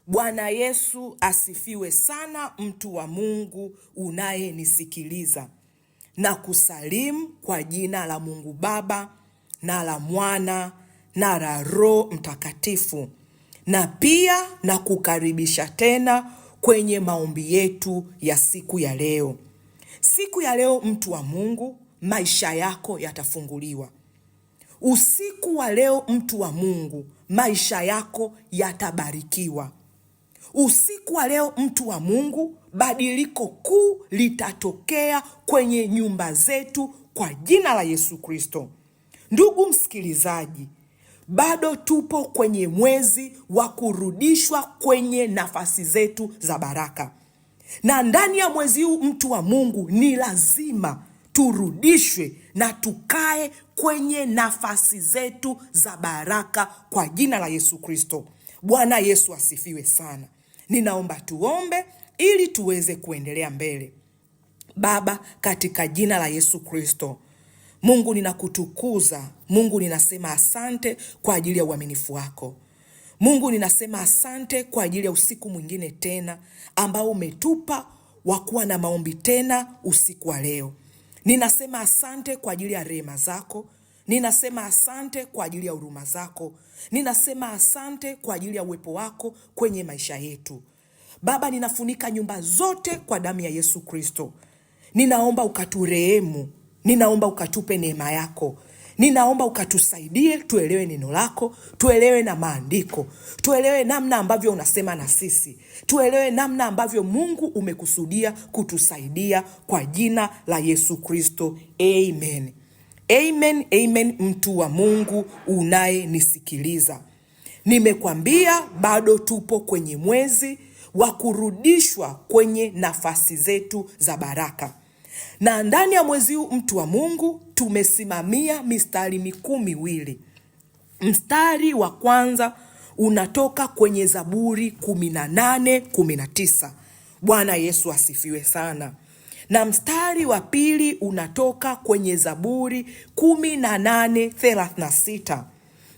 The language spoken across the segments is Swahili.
Bwana Yesu asifiwe sana, mtu wa Mungu unayenisikiliza. Na kusalimu kwa jina la Mungu Baba na la Mwana na la Roho Mtakatifu. Na pia na kukaribisha tena kwenye maombi yetu ya siku ya leo. Siku ya leo, mtu wa Mungu, maisha yako yatafunguliwa. Usiku wa leo, mtu wa Mungu, maisha yako yatabarikiwa. Usiku wa leo, mtu wa Mungu, badiliko kuu litatokea kwenye nyumba zetu kwa jina la Yesu Kristo. Ndugu msikilizaji, bado tupo kwenye mwezi wa kurudishwa kwenye nafasi zetu za baraka. Na ndani ya mwezi huu, mtu wa Mungu, ni lazima turudishwe na tukae kwenye nafasi zetu za baraka kwa jina la Yesu Kristo. Bwana Yesu asifiwe sana. Ninaomba tuombe ili tuweze kuendelea mbele. Baba, katika jina la Yesu Kristo, Mungu ninakutukuza. Mungu ninasema asante kwa ajili ya uaminifu wako. Mungu ninasema asante kwa ajili ya usiku mwingine tena ambao umetupa wa kuwa na maombi tena usiku wa leo. Ninasema asante kwa ajili ya rehema zako. Ninasema asante kwa ajili ya huruma zako. Ninasema asante kwa ajili ya uwepo wako kwenye maisha yetu. Baba, ninafunika nyumba zote kwa damu ya Yesu Kristo. Ninaomba ukaturehemu. Ninaomba ukatupe neema yako. Ninaomba ukatusaidie tuelewe neno lako, tuelewe na maandiko, tuelewe namna ambavyo unasema na sisi, tuelewe namna ambavyo Mungu umekusudia kutusaidia kwa jina la Yesu Kristo. Amen. Amen, amen, mtu wa Mungu unayenisikiliza. Nimekwambia bado tupo kwenye mwezi wa kurudishwa kwenye nafasi zetu za baraka. Na ndani ya mwezi huu, mtu wa Mungu, tumesimamia mistari mikuu miwili. Mstari wa kwanza unatoka kwenye Zaburi 18:19. Bwana Yesu asifiwe sana. Na mstari wa pili unatoka kwenye Zaburi 18:36.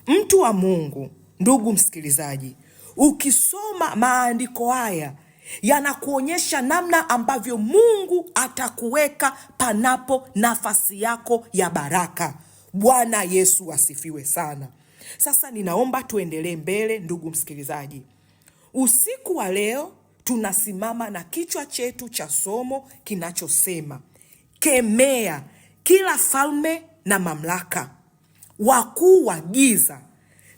Mtu wa Mungu, ndugu msikilizaji, ukisoma maandiko haya yanakuonyesha namna ambavyo Mungu atakuweka panapo nafasi yako ya baraka. Bwana Yesu asifiwe sana. Sasa ninaomba tuendelee mbele, ndugu msikilizaji. Usiku wa leo tunasimama na kichwa chetu cha somo kinachosema kemea kila falme na mamlaka, wakuu wa giza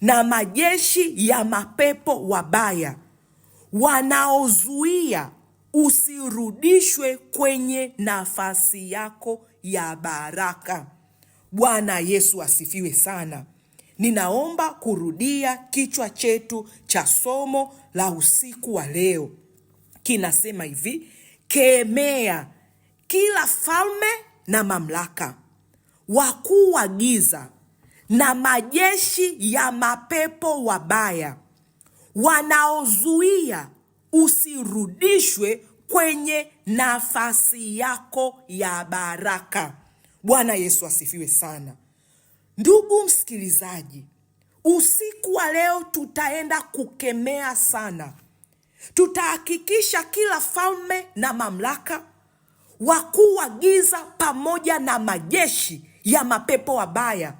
na majeshi ya mapepo wabaya wanaozuia usirudishwe kwenye nafasi yako ya baraka. Bwana Yesu asifiwe sana. Ninaomba kurudia kichwa chetu cha somo la usiku wa leo. Kinasema hivi: kemea kila falme na mamlaka, wakuu wa giza na majeshi ya mapepo wabaya wanaozuia usirudishwe kwenye nafasi yako ya baraka. Bwana Yesu asifiwe sana. Ndugu msikilizaji, usiku wa leo tutaenda kukemea sana. Tutahakikisha kila falme na mamlaka, wakuu wa giza pamoja na majeshi ya mapepo wabaya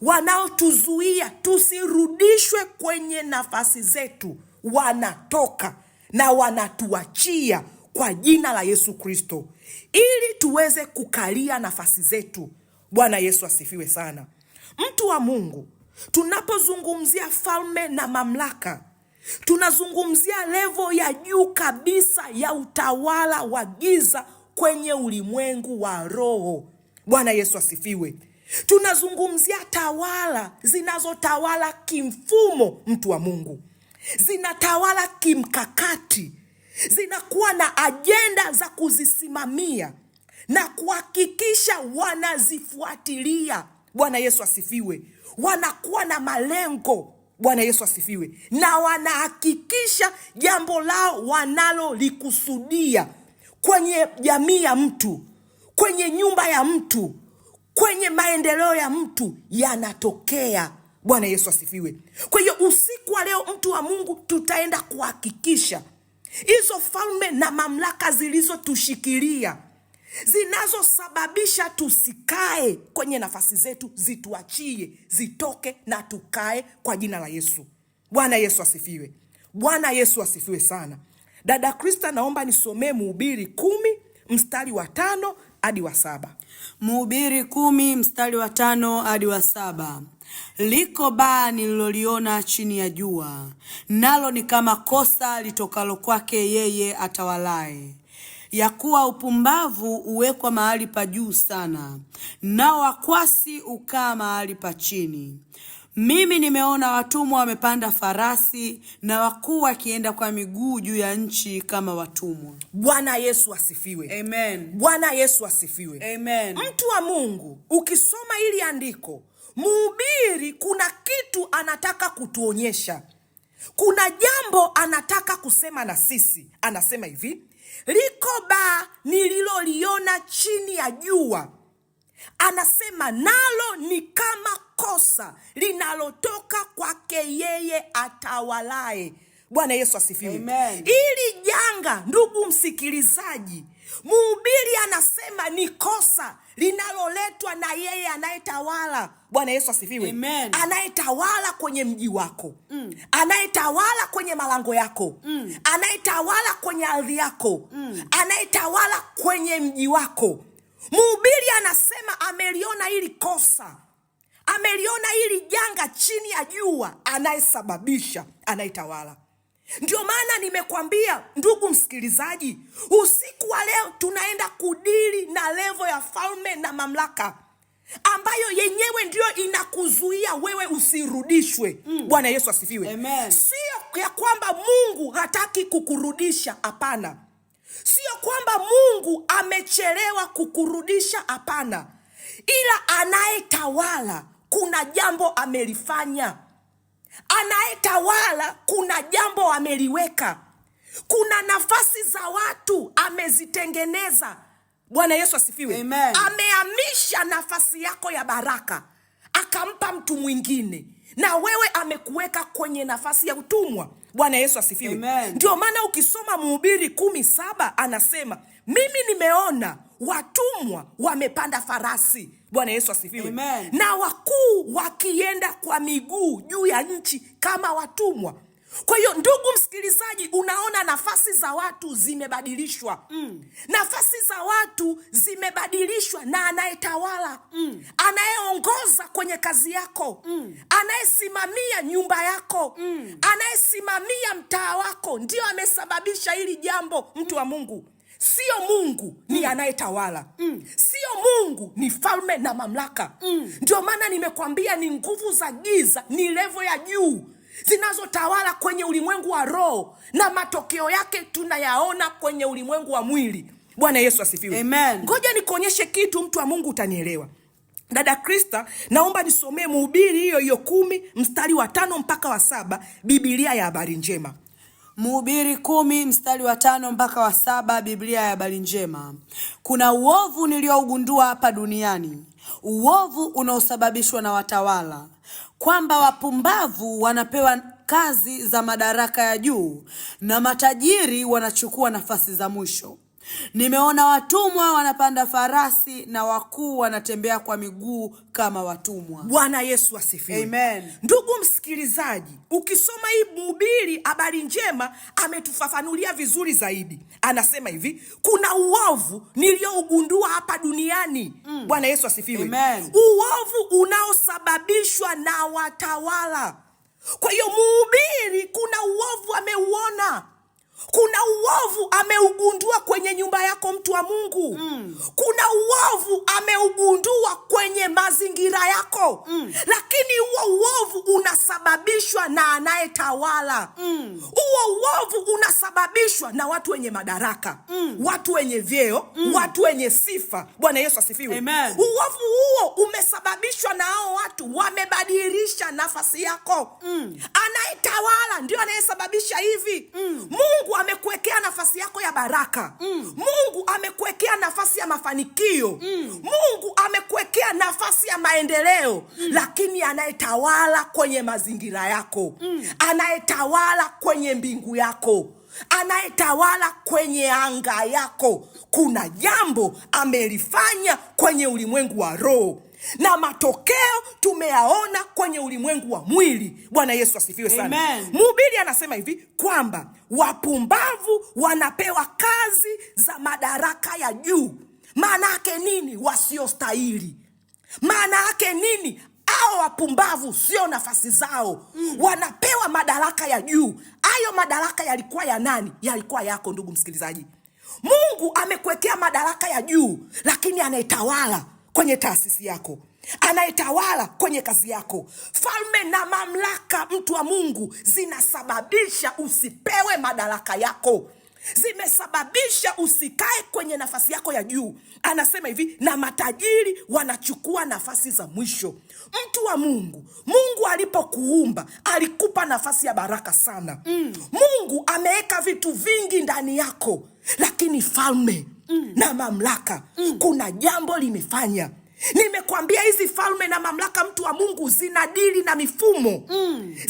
wanaotuzuia tusirudishwe kwenye nafasi zetu, wanatoka na wanatuachia kwa jina la Yesu Kristo, ili tuweze kukalia nafasi zetu. Bwana Yesu asifiwe sana. Mtu wa Mungu, tunapozungumzia falme na mamlaka, tunazungumzia levo ya juu kabisa ya utawala wa giza kwenye ulimwengu wa roho. Bwana Yesu asifiwe. Tunazungumzia tawala zinazotawala kimfumo, mtu wa Mungu. Zinatawala kimkakati. Zinakuwa na ajenda za kuzisimamia na kuhakikisha wanazifuatilia. Bwana Yesu asifiwe. Wanakuwa na malengo. Bwana Yesu asifiwe. Na wanahakikisha jambo lao wanalolikusudia kwenye jamii ya mtu, kwenye nyumba ya mtu, kwenye maendeleo ya mtu yanatokea Bwana Yesu asifiwe. Kwa hiyo usiku wa leo, mtu wa Mungu, tutaenda kuhakikisha hizo falme na mamlaka zilizotushikilia, zinazosababisha tusikae kwenye nafasi zetu, zituachie, zitoke na tukae kwa jina la Yesu. Bwana Yesu asifiwe. Bwana Yesu asifiwe sana. Dada Krista, naomba nisomee Mhubiri 10 mstari wa 5 hadi wa 7. Mhubiri 10 mstari wa 5 hadi wa 7. Liko baa nililoliona chini ya jua, nalo ni kama kosa litokalo kwake yeye atawalaye, ya kuwa upumbavu uwekwa mahali pa juu sana, nao wakwasi ukaa mahali pa chini. Mimi nimeona watumwa wamepanda farasi, na wakuu wakienda kwa miguu juu ya nchi kama watumwa. Bwana Yesu asifiwe. Amen. Bwana Yesu asifiwe. Amen. Mtu wa Mungu, ukisoma hili andiko, mhubiri kuna kitu anataka kutuonyesha. Kuna jambo anataka kusema na sisi. Anasema hivi, liko baa nililoliona chini ya jua. Anasema nalo ni kama kosa linalotoka kwake yeye atawalaye. Bwana Yesu asifiwe. Amen. Ili janga, ndugu msikilizaji, mhubiri anasema ni kosa linaloletwa na yeye anayetawala. Bwana Yesu asifiwe. Amen. Anayetawala kwenye mji wako, anayetawala kwenye malango yako, anayetawala kwenye ardhi yako, anayetawala kwenye mji wako. Mhubiri anasema ameliona hili kosa, ameliona hili janga chini ya jua, anayesababisha, anayetawala. Ndio maana nimekwambia ndugu msikilizaji, usiku wa leo tunaenda kudili na levo ya falme na mamlaka ambayo yenyewe ndio inakuzuia wewe usirudishwe. Bwana Yesu asifiwe. Amen. Sio ya kwamba Mungu hataki kukurudisha, hapana. Sio kwamba Mungu amechelewa kukurudisha, hapana. Ila anayetawala kuna jambo amelifanya. Anayetawala kuna jambo ameliweka. Kuna nafasi za watu amezitengeneza. Bwana Yesu asifiwe. Amen. Amehamisha nafasi yako ya baraka, akampa mtu mwingine, na wewe amekuweka kwenye nafasi ya utumwa. Bwana Yesu asifiwe. Amen. Ndio maana ukisoma Mhubiri 10:7 anasema, mimi nimeona watumwa wamepanda farasi. Bwana Yesu asifiwe. Amen. Na wakuu wakienda kwa miguu juu ya nchi kama watumwa. Kwa hiyo ndugu msikilizaji, unaona nafasi za watu zimebadilishwa. Nafasi za watu zimebadilishwa na anayetawala, anayeongoza kwenye kazi yako, anayesimamia nyumba yako, anayesimamia mtaa wako, ndio amesababisha hili jambo. Mtu wa Mungu, sio Mungu ni anayetawala. Sio Mungu ni falme na mamlaka. Ndio maana nimekwambia ni nguvu za giza, ni levo ya juu zinazotawala kwenye ulimwengu wa roho, na matokeo yake tunayaona kwenye ulimwengu wa mwili. Bwana Yesu asifiwe. Amen. Ngoja nikuonyeshe kitu, mtu wa Mungu, utanielewa. Dada Krista, naomba nisomee Mhubiri hiyo 10 mstari wa 5 mpaka wa 7, Biblia ya habari njema. Mhubiri 10 mstari wa 5 mpaka wa 7, Biblia ya habari njema. Kuna uovu niliougundua hapa duniani, uovu unaosababishwa na watawala, kwamba wapumbavu wanapewa kazi za madaraka ya juu, na matajiri wanachukua nafasi za mwisho. Nimeona watumwa wanapanda farasi, na wakuu wanatembea kwa miguu kama watumwa. Bwana Yesu asifiwe. Amen. Ndugu msikilizaji, ukisoma hii Mhubiri habari njema, ametufafanulia vizuri zaidi. Anasema hivi, kuna uovu niliougundua hapa duniani. Bwana Yesu asifiwe. Amen. Uovu unaosababishwa na watawala. Kwa hiyo mhubiri kuna uovu ameuona. Kuna uovu ameugundua kwenye nyumba yako, mtu wa Mungu. Kuna uovu ameugundua kwenye mazingira yako. Lakini huo uovu unasababishwa na anayetawala. Huo uovu unasababishwa na watu wenye madaraka, watu wenye vyeo, watu wenye sifa. Bwana Yesu asifiwe. Amen. Uovu huo umesababishwa na hao watu wamebadilisha nafasi yako. Anayetawala ndio anayesababisha hivi. Mungu Mungu amekuwekea nafasi yako ya baraka. Mungu amekuwekea nafasi ya mafanikio. Mungu amekuwekea nafasi ya maendeleo. Lakini anayetawala kwenye mazingira yako, anayetawala kwenye mbingu yako, anayetawala kwenye anga yako, kuna jambo amelifanya kwenye ulimwengu wa roho, na matokeo tumeyaona kwenye ulimwengu wa mwili. Bwana Yesu asifiwe sana. Mhubiri anasema hivi kwamba wapumbavu wanapewa kazi za madaraka ya juu. Maana yake nini? Wasiostahili. Maana yake nini? Hao wapumbavu sio nafasi zao. Wanapewa madaraka ya juu. Hayo madaraka yalikuwa ya nani? Yalikuwa yako, ndugu msikilizaji. Mungu amekuwekea madaraka ya juu, lakini anayetawala kwenye taasisi yako, anayetawala kwenye kazi yako. Falme na mamlaka, mtu wa Mungu, zinasababisha usipewe madaraka yako, zimesababisha usikae kwenye nafasi yako ya juu. Anasema hivi, na matajiri wanachukua nafasi za mwisho. Mtu wa Mungu, Mungu alipokuumba alikupa nafasi ya baraka sana. Mungu ameweka vitu vingi ndani yako, lakini falme na mamlaka, kuna jambo limefanya. Nimekwambia hizi falme na mamlaka, mtu wa Mungu, zinadili na mifumo.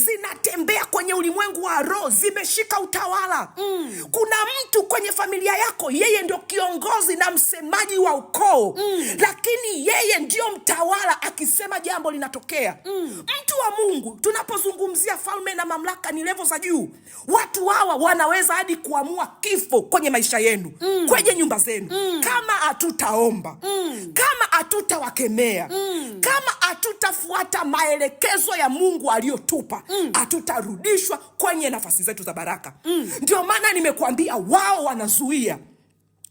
Zinatembea kwenye ulimwengu wa roho, zimeshika utawala. Kuna mtu kwenye familia yako, yeye ndio kiongozi na msemaji wa ukoo, lakini yeye ndio mtawala, akisema jambo linatokea. Mtu wa Mungu, tunapozungumzia falme na mamlaka, ni level za juu. Watu hawa wanaweza hadi kuamua kifo kwenye maisha yenu, kwenye nyumba zenu, kama hatutaomba, kama hatutawakemea, kama hatutafuata maelekezo ya Mungu aliyotupa, hatutarudishwa kwenye nafasi zetu za baraka. Ndio maana nimekuambia wao wanazuia.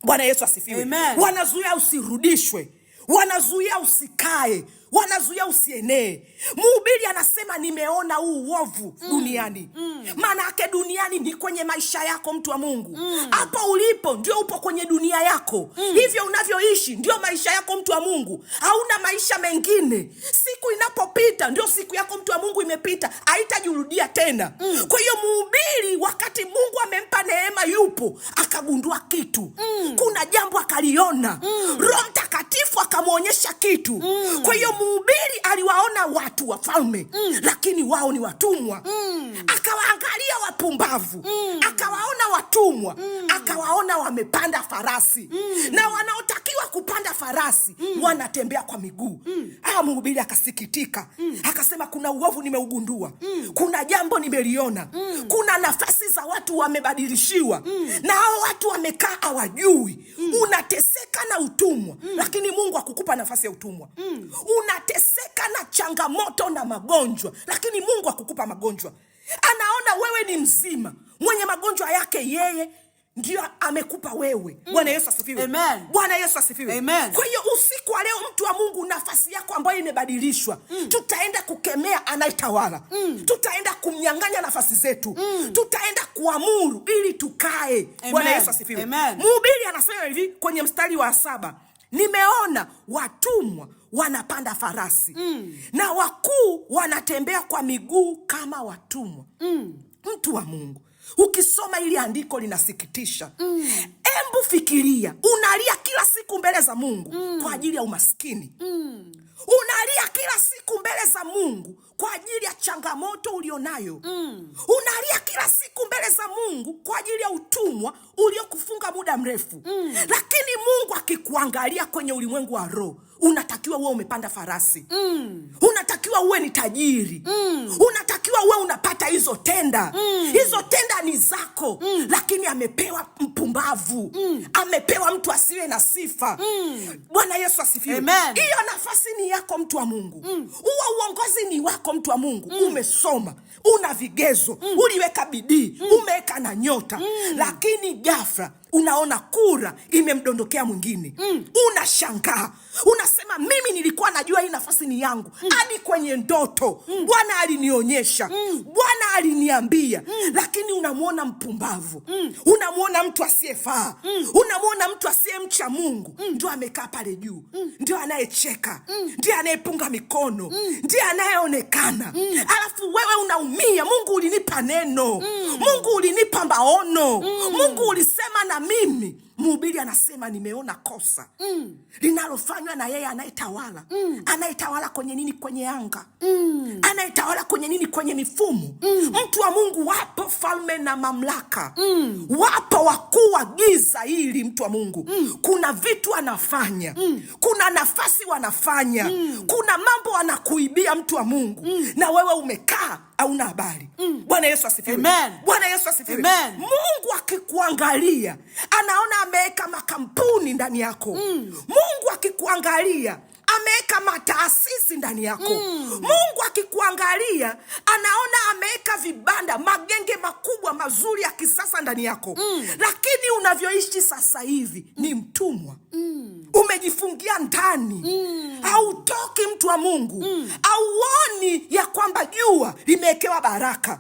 Bwana Yesu asifiwe. Wanazuia usirudishwe, wanazuia usikae, wanazuia usienee. Mhubiri anasema nimeona huu uovu duniani. Maana yake duniani ni kwenye maisha yako, mtu wa Mungu. Hapo ulipo ndio upo kwenye dunia yako. Hivyo unavyoishi ndio maisha yako, mtu wa Mungu. Hauna maisha mengine. Siku inapopita ndio siku yako, mtu wa Mungu, imepita, haitajirudia tena. Kwa hiyo mhubiri, wakati Mungu amempa neema, yupo akagundua kitu. Kuna jambo akaliona. Roho Mtakatifu akamwonyesha kitu. Kwa hiyo mhubiri aliwaona watu wafalme, lakini wao ni watumwa. Akawaangalia wapumbavu, akawaona watumwa, akawaona wamepanda farasi, na wanaotakiwa kupanda farasi wanatembea kwa miguu. Mhubiri akasikitika, akasema kuna uovu nimeugundua, kuna jambo nimeliona, kuna nafasi za watu wamebadilishiwa, na hao watu wamekaa hawajui. Unateseka na utumwa, lakini Mungu hakukupa nafasi ya utumwa. Unateseka na changamoto na magonjwa, lakini Mungu hakukupa magonjwa. Anaona wewe ni mzima, mwenye magonjwa yake yeye ndio amekupa wewe. Bwana Yesu asifiwe. Bwana Yesu asifiwe. Kwa hiyo usiku wa leo, mtu wa Mungu, nafasi yako ambayo imebadilishwa, tutaenda kukemea anayetawala. Tutaenda kumnyang'anya nafasi zetu. Tutaenda kuamuru ili tukae. Bwana Yesu asifiwe. Mhubiri anasema hivi kwenye mstari wa 7, nimeona watumwa wanapanda farasi, na wakuu wanatembea kwa miguu kama watumwa. Mtu wa Mungu, ukisoma ili andiko linasikitisha. Embu fikiria, unalia kila siku mbele za Mungu kwa ajili ya umaskini. Unalia kila siku mbele za Mungu kwa ajili ya changamoto ulionayo. Unalia kila siku mbele za Mungu kwa ajili ya utumwa uliokufunga muda mrefu. Lakini Mungu akikuangalia kwenye ulimwengu wa roho, unatakiwa uwe umepanda farasi. Unatakiwa uwe ni tajiri. Unatakiwa uwe unapata hizo tenda. Hizo tenda ni zako. Lakini amepewa mpumbavu. Amepewa mtu asiwe na sifa. Bwana Yesu asifiwe. Hiyo nafasi ni yako, mtu wa Mungu. Huo uongozi ni wako, mtu wa Mungu. Umesoma, una vigezo, uliweka bidii, umeweka na nyota. Lakini ghafla unaona kura imemdondokea mwingine. Unashangaa, unasema mimi nilikuwa najua hii nafasi ni yangu. Hadi kwenye ndoto Bwana alinionyesha, Bwana aliniambia. Lakini unamwona mpumbavu, unamwona mtu asiyefaa, unamwona mtu asiyemcha Mungu, ndio amekaa pale juu, ndio anayecheka, ndio anayepunga mikono, ndio anayeonekana. Alafu wewe unaumia. Mungu ulinipa neno, Mungu ulinipa maono, Mungu ulisema na mimi. Mhubiri anasema nimeona kosa linalofanywa na yeye anayetawala. Anayetawala kwenye nini? Kwenye anga. Anayetawala kwenye nini? Kwenye mifumo. Mtu wa Mungu, wapo falme na mamlaka, wapo wakuu wa giza hili. Mtu wa Mungu, kuna vitu anafanya, kuna nafasi wanafanya, kuna mambo wanakuibia mtu wa Mungu, na wewe umekaa hauna habari. Bwana Yesu asifiwe. Bwana Yesu asifiwe. Mungu akikuangalia anaona ameweka makampuni ndani yako. Mungu akikuangalia ameweka mataasisi ndani yako. Mungu akikuangalia anaona ameweka vibanda, magenge makubwa mazuri ya kisasa ndani yako. Lakini unavyoishi sasa hivi ni mtumwa. Umejifungia ndani, hautoki mtu wa Mungu. Hauoni ya kwamba jua limewekewa baraka.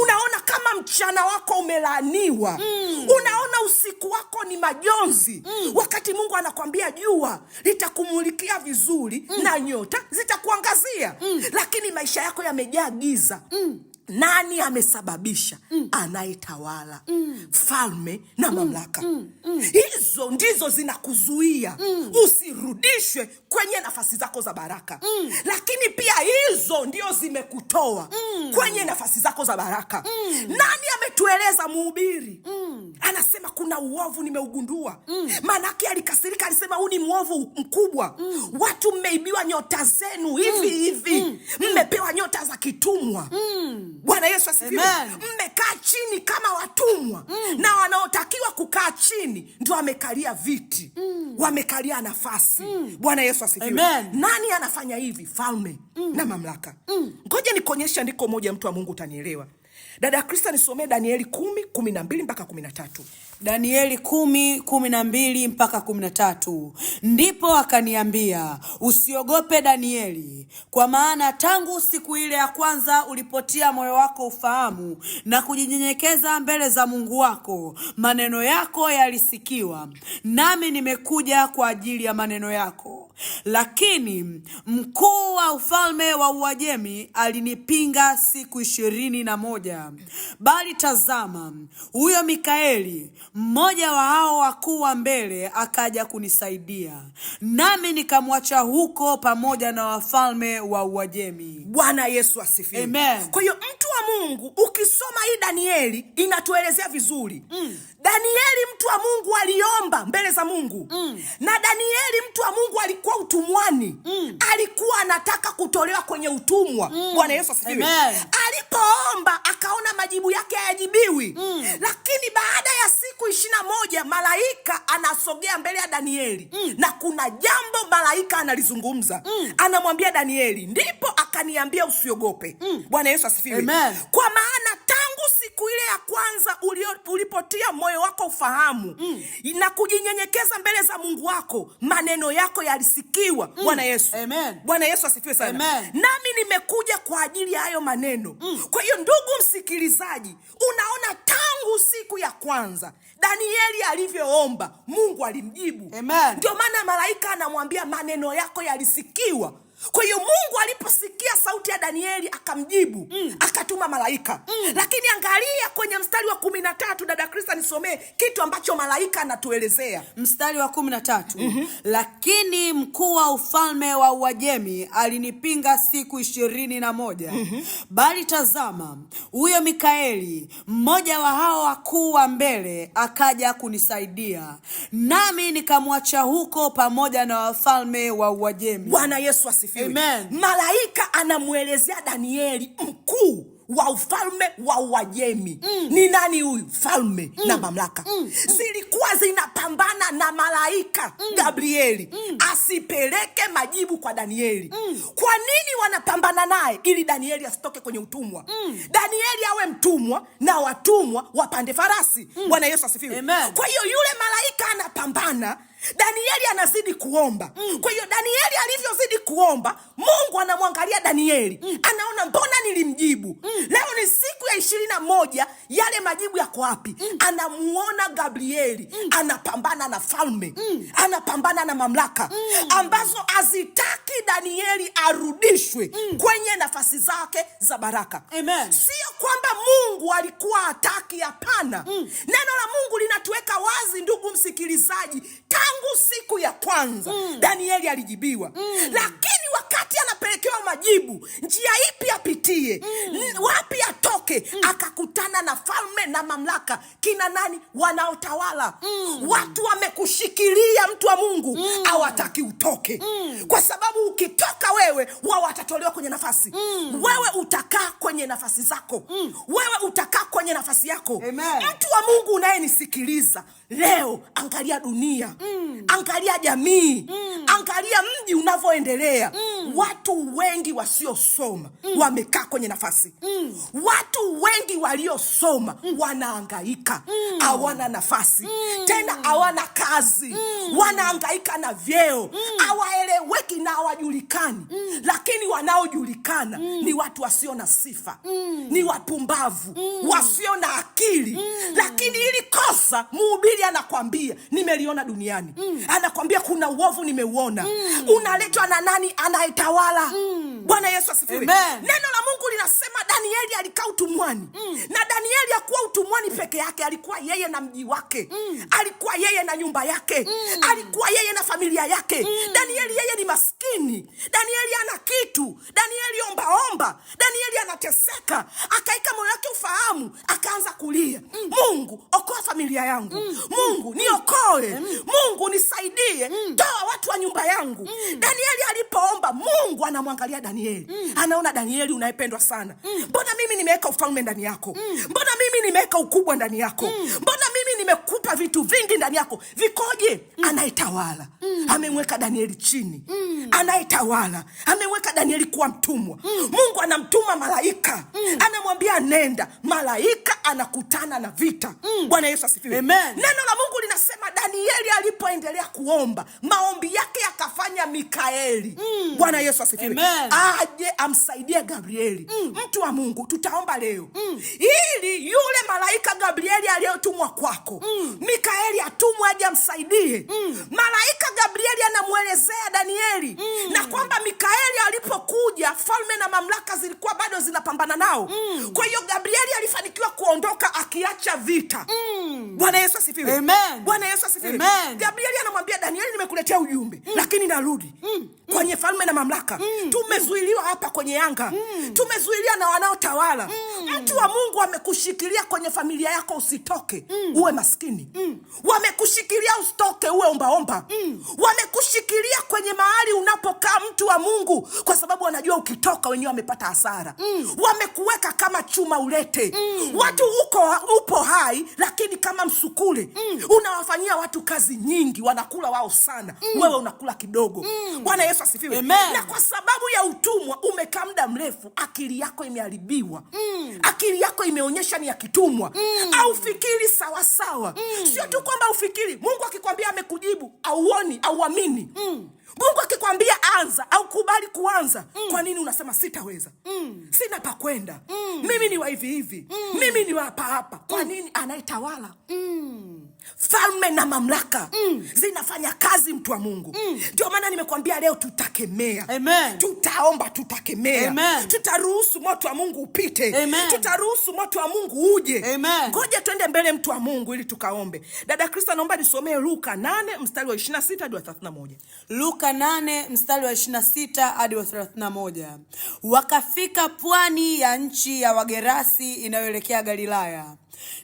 Unaona kama mchana wako umelaaniwa. Unaona usiku wako ni majonzi, wakati Mungu anakwambia jua litakumulikia vizuri na nyota zitakuangazia. Lakini maisha yako yamejaa giza. Nani amesababisha? Anayetawala falme na mamlaka. Hizo ndizo zinakuzuia usirudishwe kwenye nafasi zako za baraka. Lakini pia hizo ndio zimekutoa kwenye nafasi zako za baraka. Nani ametueleza? Mhubiri anasema kuna uovu nimeugundua. Manake alikasirika, alisema huu ni mwovu mkubwa. Watu mmeibiwa nyota zenu hivi hivi. Mmepewa nyota za kitumwa. Bwana Yesu asifiwe. Mmekaa chini kama watumwa, na wanaotakiwa kukaa chini ndio wamekalia viti, wamekalia nafasi. Bwana Yesu asifiwe. Nani anafanya hivi? Falme na mamlaka. Ngoja nikuonyeshe andiko moja, mtu wa Mungu, utanielewa. Dada Krista, nisomee Danieli 10:12 mpaka 13. Danieli 10:12 mpaka 13. Ndipo akaniambia, usiogope Danieli, kwa maana tangu siku ile ya kwanza ulipotia moyo wako ufahamu na kujinyenyekeza mbele za Mungu wako, maneno yako yalisikiwa, nami nimekuja kwa ajili ya maneno yako. Lakini mkuu wa ufalme wa Uajemi alinipinga siku 21. Bali tazama, huyo Mikaeli, mmoja wa hao wakuu wa mbele, akaja kunisaidia, nami nikamwacha huko pamoja na wafalme wa Uajemi. Bwana Yesu asifiwe. Kwa hiyo mtu wa Mungu, ukisoma hii Danieli inatuelezea vizuri. Danieli mtu wa Mungu aliomba mbele za Mungu. Na Danieli mtu wa Mungu alikuwa utumwani. Alikuwa anataka kutolewa kwenye utumwa. Bwana Yesu asifiwe. Alipoomba akaona majibu yake hayajibiwi. Lakini baada ya siku 21 malaika anasogea mbele ya Danieli. Na kuna jambo malaika analizungumza. Anamwambia Danieli, ndipo akaniambia usiogope. Bwana Yesu asifiwe. Kwa maana tangu siku ile ya kwanza ulipotia moyo wako ufahamu na kujinyenyekeza mbele za Mungu wako, maneno yako yalisikiwa. Bwana Yesu. Bwana Yesu asifiwe sana. Nami nimekuja kwa ajili ya hayo maneno. Kwa hiyo ndugu msikilizaji, unaona tangu siku ya kwanza Danieli alivyoomba, Mungu alimjibu. Ndio maana malaika anamwambia maneno yako yalisikiwa. Kwa hiyo Mungu aliposikia sauti ya Danieli akamjibu, akatuma malaika. Lakini angalia kwenye mstari wa 13, dada Krista, nisomee kitu ambacho malaika anatuelezea. Mstari wa 13. Lakini mkuu wa ufalme wa Uajemi alinipinga siku 21. Bali tazama, huyo Mikaeli, mmoja wa hao wakuu wa mbele, akaja kunisaidia, nami nikamwacha huko pamoja na wafalme wa Uajemi. Bwana Yesu asifiwe. Malaika anamuelezea Danieli mkuu wa ufalme wa Uajemi. Ni nani huyu? Falme na mamlaka. Zilikuwa zinapambana na malaika Gabrieli asipeleke majibu kwa Danieli. Kwa nini wanapambana naye? Ili Danieli asitoke kwenye utumwa. Danieli awe mtumwa na watumwa wapande farasi. Bwana Yesu asifiwe. Amen. Kwa hiyo yule malaika anapambana, Danieli anazidi kuomba. Kwa hiyo Danieli alivyozidi kuomba, Mungu anamwangalia Danieli, anaona mbona nilimjibu. Leo ni siku ya 21, yale majibu yako wapi? Anamuona Gabrieli anapambana na falme, anapambana na mamlaka ambazo hazitaki Danieli arudishwe kwenye nafasi zake za baraka. Amen. Sio kwamba Mungu alikuwa hataki, hapana. Neno la Mungu linatuweka wazi, ndugu msikilizaji, tangu siku ya kwanza Danieli alijibiwa. Lakini wakati anapelekewa majibu, njia ipi apitie, wapi atoke, akakutana na falme na mamlaka. Kina nani? Wanaotawala. Watu wamekushikilia, mtu wa Mungu, hawataki utoke. Kwa sababu ukitoka wewe, wao watatolewa kwenye nafasi. Wewe utakaa kwenye nafasi zako. Wewe utakaa kwenye nafasi yako. Amen. Mtu wa Mungu unayenisikiliza leo, angalia dunia, angalia jamii, angalia mji unavyoendelea. Watu wengi wasiosoma wamekaa kwenye nafasi. Watu wengi waliosoma wanahangaika, hawana nafasi tena, hawana kazi, wanahangaika na vyeo, hawaeleweki na hawajulikani. Lakini wanaojulikana ni watu wasio na sifa, ni wapumbavu, wasio na akili. Lakini ili kosa, mhubiri anakwambia nimeliona duniani. Anakwambia kuna uovu nimeuona. Unaletwa na nani? Anayetawala. Bwana Yesu asifiwe. Neno la Mungu linasema Danieli alikaa utumwani. Na Danieli hakuwa utumwani peke yake, alikuwa yeye na mji wake. Alikuwa yeye na nyumba yake. Alikuwa yeye na familia yake. Danieli yeye ni maskini. Danieli ana kitu. Danieli ombaomba. Danieli anateseka. Akaika moyo wake ufahamu, akaanza kulia, Mungu okoa familia yangu. Mungu niokoe. Mungu nisaidie. Toa watu wa nyumba yangu. Danieli alipoomba, Mungu anamwangalia Danieli. Anaona Danieli unayependwa sana. Mbona mimi nimeweka ufalme ndani yako? Mbona mimi nimeweka ukubwa ndani yako? Mbona mimi nimekupa vitu vingi ndani yako? Vikoje? Anayetawala amemweka Danieli chini. Anayetawala amemweka Danieli kuwa mtumwa. Mungu anamtuma malaika, anamwambia nenda. Malaika anakutana na vita. Bwana Yesu asifiwe. Neno la Mungu linasema Danieli alipoendelea kuomba, maombi yake yakafanya Mikaeli. Bwana Yesu asifiwe. Aje amsaidie Gabrieli. Mtu wa Mungu, tutaomba leo ili yule malaika Gabrieli aliyotumwa kwako, Mikaeli atumwe aje amsaidie. Malaika Gabrieli anamuelezea Danieli na kwamba Mikaeli alipokuja, falme na mamlaka zilikuwa bado zinapambana nao. Kwa hiyo Gabrieli alifanikiwa kuondoka akiacha vita. Bwana Yesu asifiwe. Bwana Yesu asifiwe. Gabrieli anamwambia Danieli, nimekuletea ujumbe, lakini narudi kwenye falme na mamlaka. Tumezuiliwa hapa kwenye anga. Tumezuiliwa na wanaotawala. Mtu wa Mungu amekushikilia kwenye familia yako usitoke, uwe maskini. Wamekushikilia usitoke, uwe ombaomba. Wamekushikilia kwenye mahali unapokaa, mtu wa Mungu, kwa sababu wanajua ukitoka wenyewe wamepata hasara. Wamekuweka kama chuma ulete. Watu upo hai, lakini kama msukule. Unawafanyia watu kazi nyingi, wanakula wao sana, wewe unakula kidogo. Bwana Yesu asifiwe. Na kwa sababu ya utumwa umekaa muda mrefu, akili yako imeharibiwa. Akili yako imeonyesha ni ya kitumwa. Au fikiri sawa sawa. Sio tu kwamba ufikiri. Mungu akikwambia amekujibu, auoni, auamini. Mungu akikwambia anza, au kubali kuanza, kwa nini unasema sitaweza? Sina pa kwenda. Mimi ni wa hivi hivi. Mimi ni wa hapa hapa. Kwa nini? Anayetawala. Falme na mamlaka zinafanya kazi, mtu wa Mungu. Ndio maana nimekuambia leo tutakemea. Tutaomba, tutakemea. Tutaruhusu moto wa Mungu upite. Tutaruhusu moto wa Mungu uje. Ngoja twende mbele, mtu wa Mungu, ili tukaombe. Dada Krista, naomba nisomee Luka 8 mstari wa 26 hadi wa 31. Luka 8 mstari wa 26 hadi wa 31. Wakafika pwani ya nchi ya Wagerasi inayoelekea Galilaya.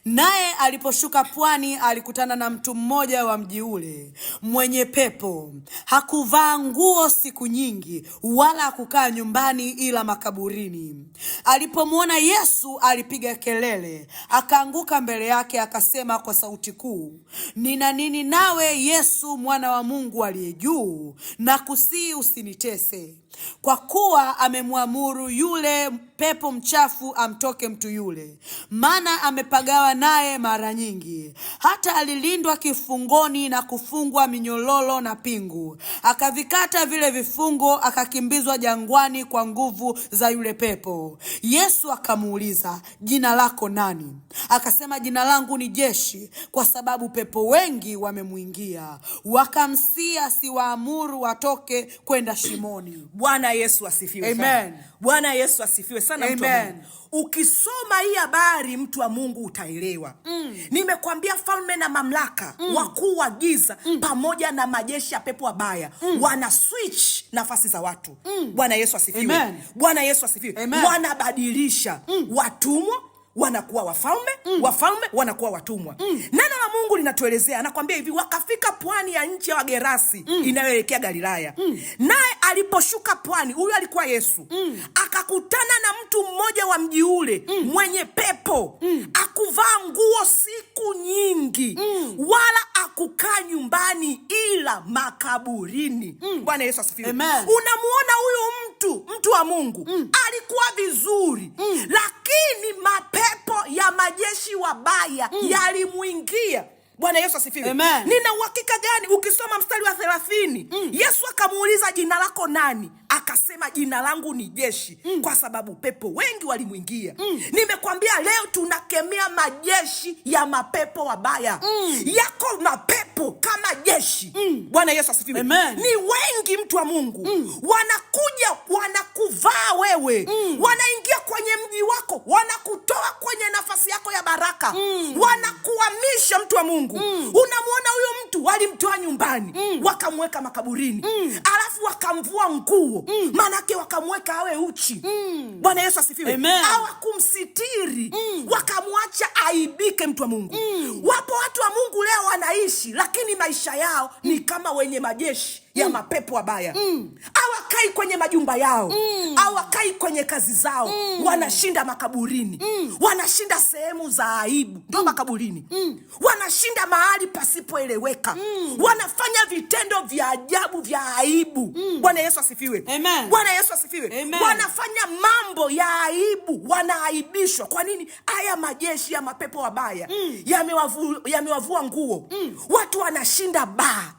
Naye aliposhuka pwani, alikutana na mtu mmoja wa mji ule mwenye pepo. Hakuvaa nguo siku nyingi, wala hakukaa nyumbani ila makaburini. Alipomwona Yesu, alipiga kelele, akaanguka mbele yake, akasema kwa sauti kuu, nina nini nawe, Yesu mwana wa Mungu aliye juu? Nakusihi usinitese. Kwa kuwa amemwamuru yule pepo mchafu amtoke mtu yule, maana amepagawa naye mara nyingi. Hata alilindwa kifungoni na kufungwa minyololo na pingu. Akavikata vile vifungo, akakimbizwa jangwani kwa nguvu za yule pepo. Yesu akamuuliza, jina lako nani? Akasema, jina langu ni Jeshi, kwa sababu pepo wengi wamemwingia. Wakamsihi asiwaamuru watoke kwenda shimoni. Bwana Yesu asifiwe Amen. sana. Bwana Yesu asifiwe sana. Amen. Mtu wa Mungu, ukisoma hii habari, mtu wa Mungu, utaelewa. Nimekwambia falme na mamlaka, wakuu wa giza pamoja na majeshi ya pepo wabaya wana switch nafasi za watu. Bwana Yesu asifiwe. Amen. Bwana Yesu asifiwe. Amen. Wanabadilisha watumwa wanakuwa wafalme, wafalme wanakuwa watumwa. Neno la Mungu linatuelezea, anakuambia hivi, wakafika pwani ya nchi ya Wagerasi inayoelekea Galilaya. Naye aliposhuka pwani, huyu alikuwa Yesu, akakutana na mtu mmoja wa mji ule mwenye pepo. Akuvaa nguo siku nyingi, wala akukaa nyumbani ila makaburini. Bwana Yesu asifiwe. Unamuona huyu mtu wa Mungu alikuwa vizuri, lakini mapepo ya majeshi wabaya yalimuingia. Bwana Yesu asifiwe. Nina uhakika gani? Ukisoma mstari wa 30, Yesu akamuuliza, jina lako nani? Akasema, jina langu ni Jeshi, kwa sababu pepo wengi walimuingia. Nimekwambia leo tunakemea majeshi ya mapepo wabaya. Yako mapepo kama jeshi. Bwana Yesu asifiwe. Ni wengi, mtu wa Mungu. Wanakuja, wanakuvaa wewe, wanaingia kwenye mji wako, wanakutoa kwenye nafasi yako ya baraka, wanakuhamisha, mtu wa Mungu. Unamuona huyo mtu, walimtoa nyumbani, wakamweka makaburini, alafu wakamvua nguo, manake wakamweka awe uchi. Bwana Yesu asifiwe. Hawakumsitiri, wakamwacha aibike, mtu wa Mungu. Wapo watu wa Mungu leo wanaishi, lakini maisha yao ni kama wenye majeshi ya mapepo wabaya. Hawakai kwenye majumba yao, hawakai kwenye kazi zao, wanashinda makaburini, wanashinda sehemu za aibu, ndio makaburini, wanashinda mahali pasipoeleweka, wanafanya vitendo vya ajabu vya aibu. Bwana Yesu asifiwe. Bwana Yesu asifiwe. Wanafanya mambo ya aibu, wanaaibishwa. Kwa nini? Haya majeshi ya mapepo wabaya yamewavua nguo. Watu wanashinda baa,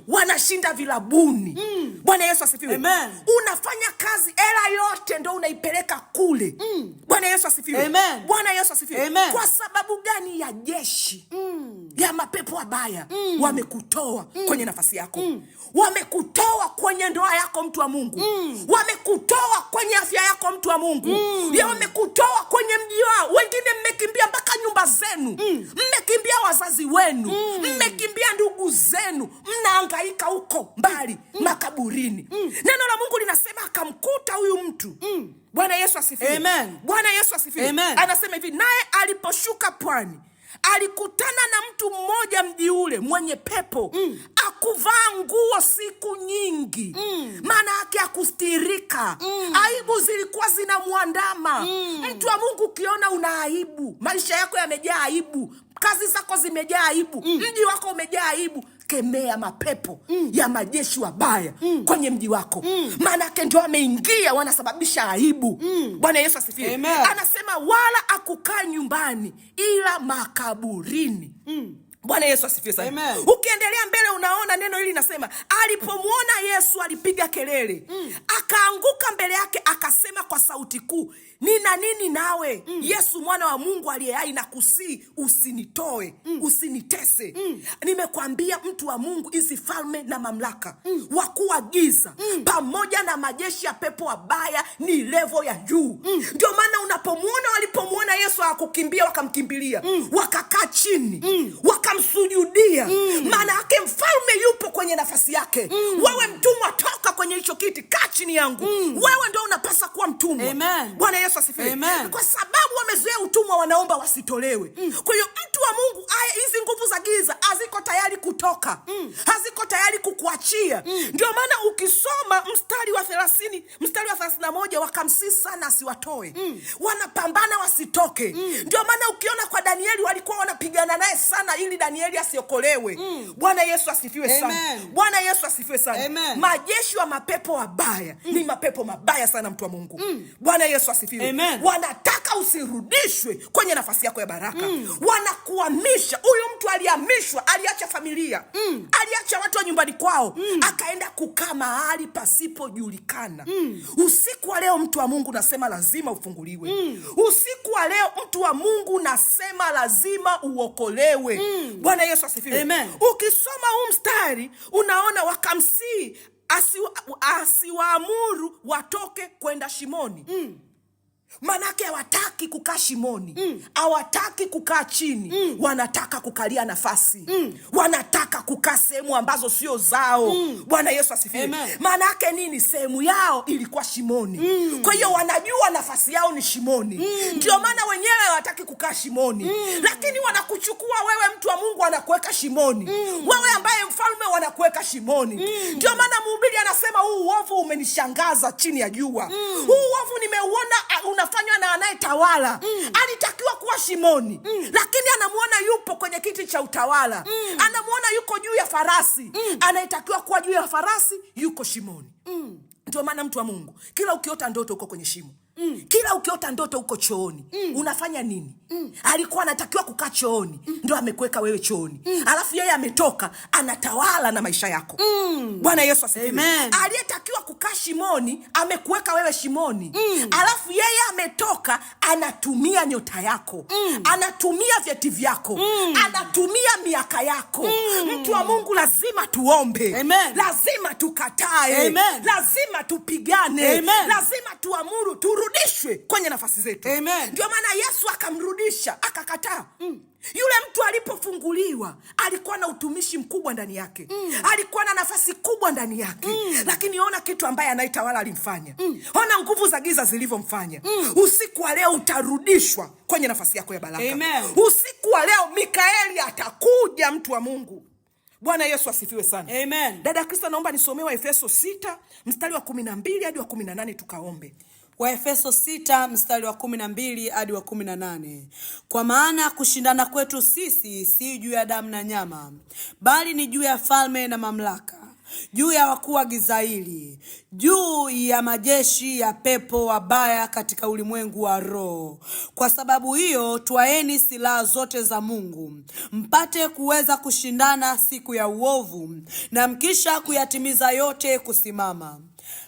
wanashinda vilabuni. Bwana Yesu asifiwe. Unafanya kazi, hela yote ndo unaipeleka kule. Bwana Yesu asifiwe. Bwana Yesu asifiwe. Kwa sababu gani? Ya jeshi ya mapepo wabaya wamekutoa kwenye nafasi yako, wamekutoa kwenye ndoa yako, mtu wa Mungu, wamekutoa kwenye afya yako, mtu wa Mungu, wamekutoa kwenye mji wao. Wengine mmekimbia mpaka nyumba zenu, mmekimbia wazazi wenu, mmekimbia ndugu zenu, mnahangaika huko mbali makaburini. Neno la Mungu linasema akamkuta huyu mtu. Bwana Yesu asifiwe. Bwana Yesu asifiwe. Anasema hivi, naye aliposhuka pwani, alikutana na mtu mmoja mji ule mwenye pepo. Akuvaa nguo siku nyingi, maana yake akustirika. Aibu zilikuwa zinamwandama. Mtu wa Mungu, ukiona una aibu, maisha yako yamejaa aibu, kazi zako zimejaa aibu, mji wako umejaa aibu, kemea mapepo ya majeshi wabaya kwenye mji wako, maana yake ndio wameingia, wanasababisha aibu. Bwana Yesu asifiwe. Anasema wala akukaa nyumbani ila makaburini. Bwana Yesu asifiwe sana. Ukiendelea mbele unaona neno hili linasema, alipomwona Yesu alipiga kelele, akaanguka mbele yake, akasema kwa sauti kuu, nina nini nawe, Yesu mwana wa Mungu aliye hai? Nakusihi usinitoe, usinitese. Nimekwambia mtu wa Mungu, hizi falme na mamlaka, wakuu wa giza pamoja na majeshi ya pepo wabaya ni level ya juu. Ndio maana unapomwona, walipomwona Yesu hawakukimbia, wakamkimbilia, wakakaa chini, wakamsujudia. Maana yake mfalme yupo kwenye nafasi yake. Wewe mtumwa, toka kwenye hicho kiti, kaa chini yangu. Wewe ndio unapaswa kuwa mtumwa. Bwana Yesu Yesu asifiwe. Kwa sababu wamezoea utumwa, wanaomba wasitolewe. Kwa hiyo mtu wa Mungu, hizi nguvu za giza haziko tayari kutoka, haziko tayari kukuachia. Ndio maana ukisoma mstari wa 31, wakamsihi sana asiwatoe, wanapambana wasitoke. Ndio maana ukiona kwa Danieli walikuwa wanapigana naye sana ili Danieli asiokolewe. Bwana Yesu asifiwe sana. Bwana Yesu asifiwe sana. Majeshi wa mapepo wabaya ni mapepo mabaya sana, mtu wa Mungu. Bwana Yesu asifiwe. Wanataka usirudishwe kwenye nafasi yako ya baraka. Wanakuhamisha. Huyu mtu alihamishwa, aliacha familia, aliacha watu wa nyumbani kwao, akaenda kukaa mahali pasipojulikana. Usiku wa leo, mtu wa Mungu, nasema lazima ufunguliwe. Usiku wa leo, mtu wa Mungu, nasema lazima uokolewe. Bwana Yesu asifiwe. Ukisoma huu mstari unaona wakamsihi asiwaamuru watoke kwenda shimoni. Manake hawataki kukaa shimoni, hawataki kukaa chini, wanataka kukalia nafasi, wanataka kukaa sehemu ambazo sio zao. Bwana Yesu asifiwe. Manake nini? Sehemu yao ilikuwa shimoni. Kwa hiyo wanajua nafasi yao ni shimoni. Ndio maana wenyewe hawataki kukaa shimoni, lakini wanakuchukua wewe, mtu wa Mungu, wanakuweka shimoni. Wewe ambaye mfalme, wanakuweka shimoni. Ndio maana mhubiri anasema, huu uovu umenishangaza chini ya jua. Huu uovu nimeuona unafanywa na anayetawala. Alitakiwa kuwa shimoni, lakini anamuona yupo kwenye kiti cha utawala. Anamuona yuko juu ya farasi. Anayetakiwa kuwa juu ya farasi yuko shimoni. Ndio maana mtu wa Mungu, kila ukiota ndoto uko kwenye shimo. Kila ukiota ndoto uko chooni. Unafanya nini? Alikuwa anatakiwa kukaa chooni, ndio amekuweka wewe chooni. Alafu yeye ametoka, anatawala na maisha yako. Bwana Yesu asifiwe. Aliyetakiwa kukaa shimoni amekuweka wewe shimoni. Alafu yeye ametoka, anatumia nyota yako, anatumia vyeti vyako, anatumia miaka yako. Mtu wa Mungu, lazima tuombe. Lazima tukatae. Lazima tupigane. Lazima tuamuru turudishwe kwenye nafasi zetu. Ndio maana Yesu akamrudisha, akakataa. Yule mtu alipofunguliwa alikuwa na utumishi mkubwa ndani yake. Alikuwa na nafasi kubwa ndani yake. Lakini ona kitu ambaye anayetawala alimfanya. Ona nguvu za giza zilivyomfanya. Usiku wa leo utarudishwa kwenye nafasi yako ya baraka. Usiku wa leo Mikaeli atakuja, mtu wa Mungu. Bwana Yesu asifiwe sana. Dada Kristo, naomba nisomee Waefeso 6 mstari wa 12 hadi wa 18 tukaombe. Waefeso 6 mstari wa 12 hadi wa 18. Kwa maana kushindana kwetu sisi si juu ya damu na nyama, bali ni juu ya falme na mamlaka, juu ya wakuu wa giza hili, juu ya majeshi ya pepo wabaya katika ulimwengu wa roho. Kwa sababu hiyo, twaeni silaha zote za Mungu, mpate kuweza kushindana siku ya uovu, na mkisha kuyatimiza yote kusimama.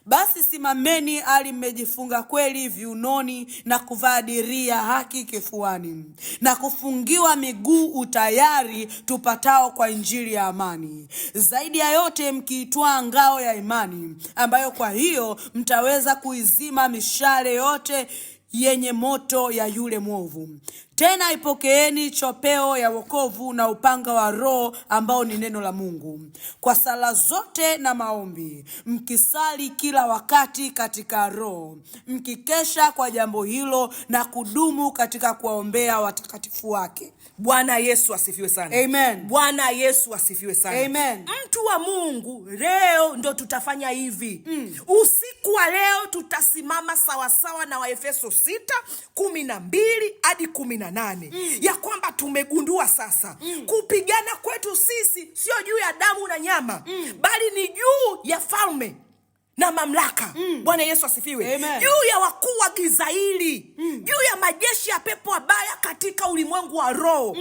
Basi simameni hali mmejifunga kweli viunoni, na kuvaa diria haki kifuani, na kufungiwa miguu utayari tupatao kwa injili ya amani. Zaidi ya yote mkiitwaa ngao ya imani, ambayo kwa hiyo mtaweza kuizima mishale yote yenye moto ya yule mwovu. Tena ipokeeni chopeo ya wokovu na upanga wa Roho, ambao ni neno la Mungu, kwa sala zote na maombi mkisali kila wakati katika Roho, mkikesha kwa jambo hilo na kudumu katika kuwaombea watakatifu wake. Bwana Yesu asifiwe sana. Bwana Yesu asifiwe sana. Mtu wa Mungu, leo ndo tutafanya hivi. Usiku wa leo tutasimama sawasawa na Waefeso 6:12 hadi 18. Ya kwamba tumegundua sasa, kupigana kwetu sisi sio juu ya damu na nyama, bali ni juu ya falme na mamlaka. Bwana Yesu asifiwe. Juu ya wakuu wa giza hili, juu ya majeshi ya pepo wabaya katika ulimwengu wa roho.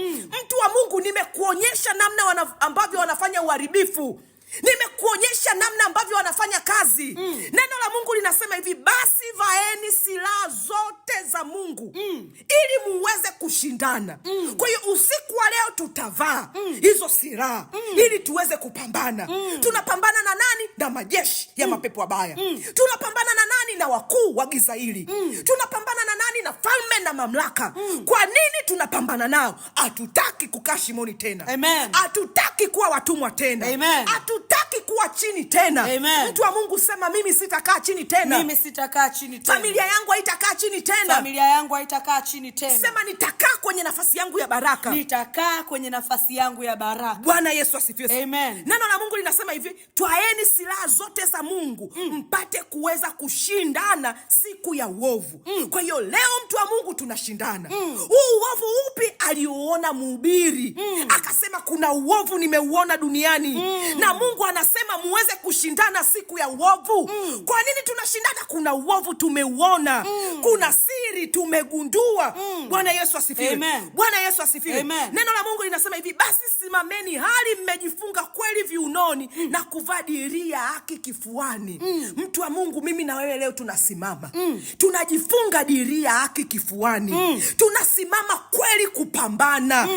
Mtu wa Mungu, nimekuonyesha namna ambavyo wanafanya uharibifu. Nimekuonyesha namna ambavyo wanafanya kazi. Neno la Mungu linasema hivi, basi vaeni silaha zote za Mungu ili muweze kushindana. Kwa hiyo usiku wa leo tutavaa hizo silaha ili tuweze kupambana. Tunapambana na nani? Na majeshi ya mapepo wabaya. Tunapambana na nani? Na wakuu wa giza hili. Tunapambana na nani? na falme na mamlaka. Kwa nini tunapambana nao? Hatutaki kukaa shimoni tena. Amen. Hatutaki kuwa watumwa tena. Amen. Hatutaki kuwa chini tena. Amen. Mtu wa Mungu sema, mimi sitakaa chini tena. Mimi sitakaa chini tena. Familia yangu haitakaa chini tena. Familia yangu haitakaa chini tena. Sema, nitakaa kwenye nafasi yangu ya baraka. Nitakaa kwenye nafasi yangu ya baraka. Bwana Yesu asifiwe. Amen. Neno la Mungu linasema hivi, twaeni silaha zote za Mungu mpate kuweza kushindana siku ya uovu. Kwa hiyo leo mtu wa Mungu tunashindana. Huu uovu upi aliuona mhubiri? Akasema kuna uovu nimeuona duniani. Na Mungu anasema muweze kushindana siku ya uovu. Kwa nini tunashindana? Kuna uovu tumeuona. Kuna siri tumegundua. Bwana Yesu asifiwe. Amen. Bwana Yesu asifiwe. Amen. Neno la Mungu linasema hivi, basi simameni hali mmejifunga kweli viunoni na kuvaa dirii ya haki kifuani. Mtu wa Mungu, mimi na wewe leo tunasimama. Tunajifunga dirii ya haki kifuani. Tunasimama kweli kupambana.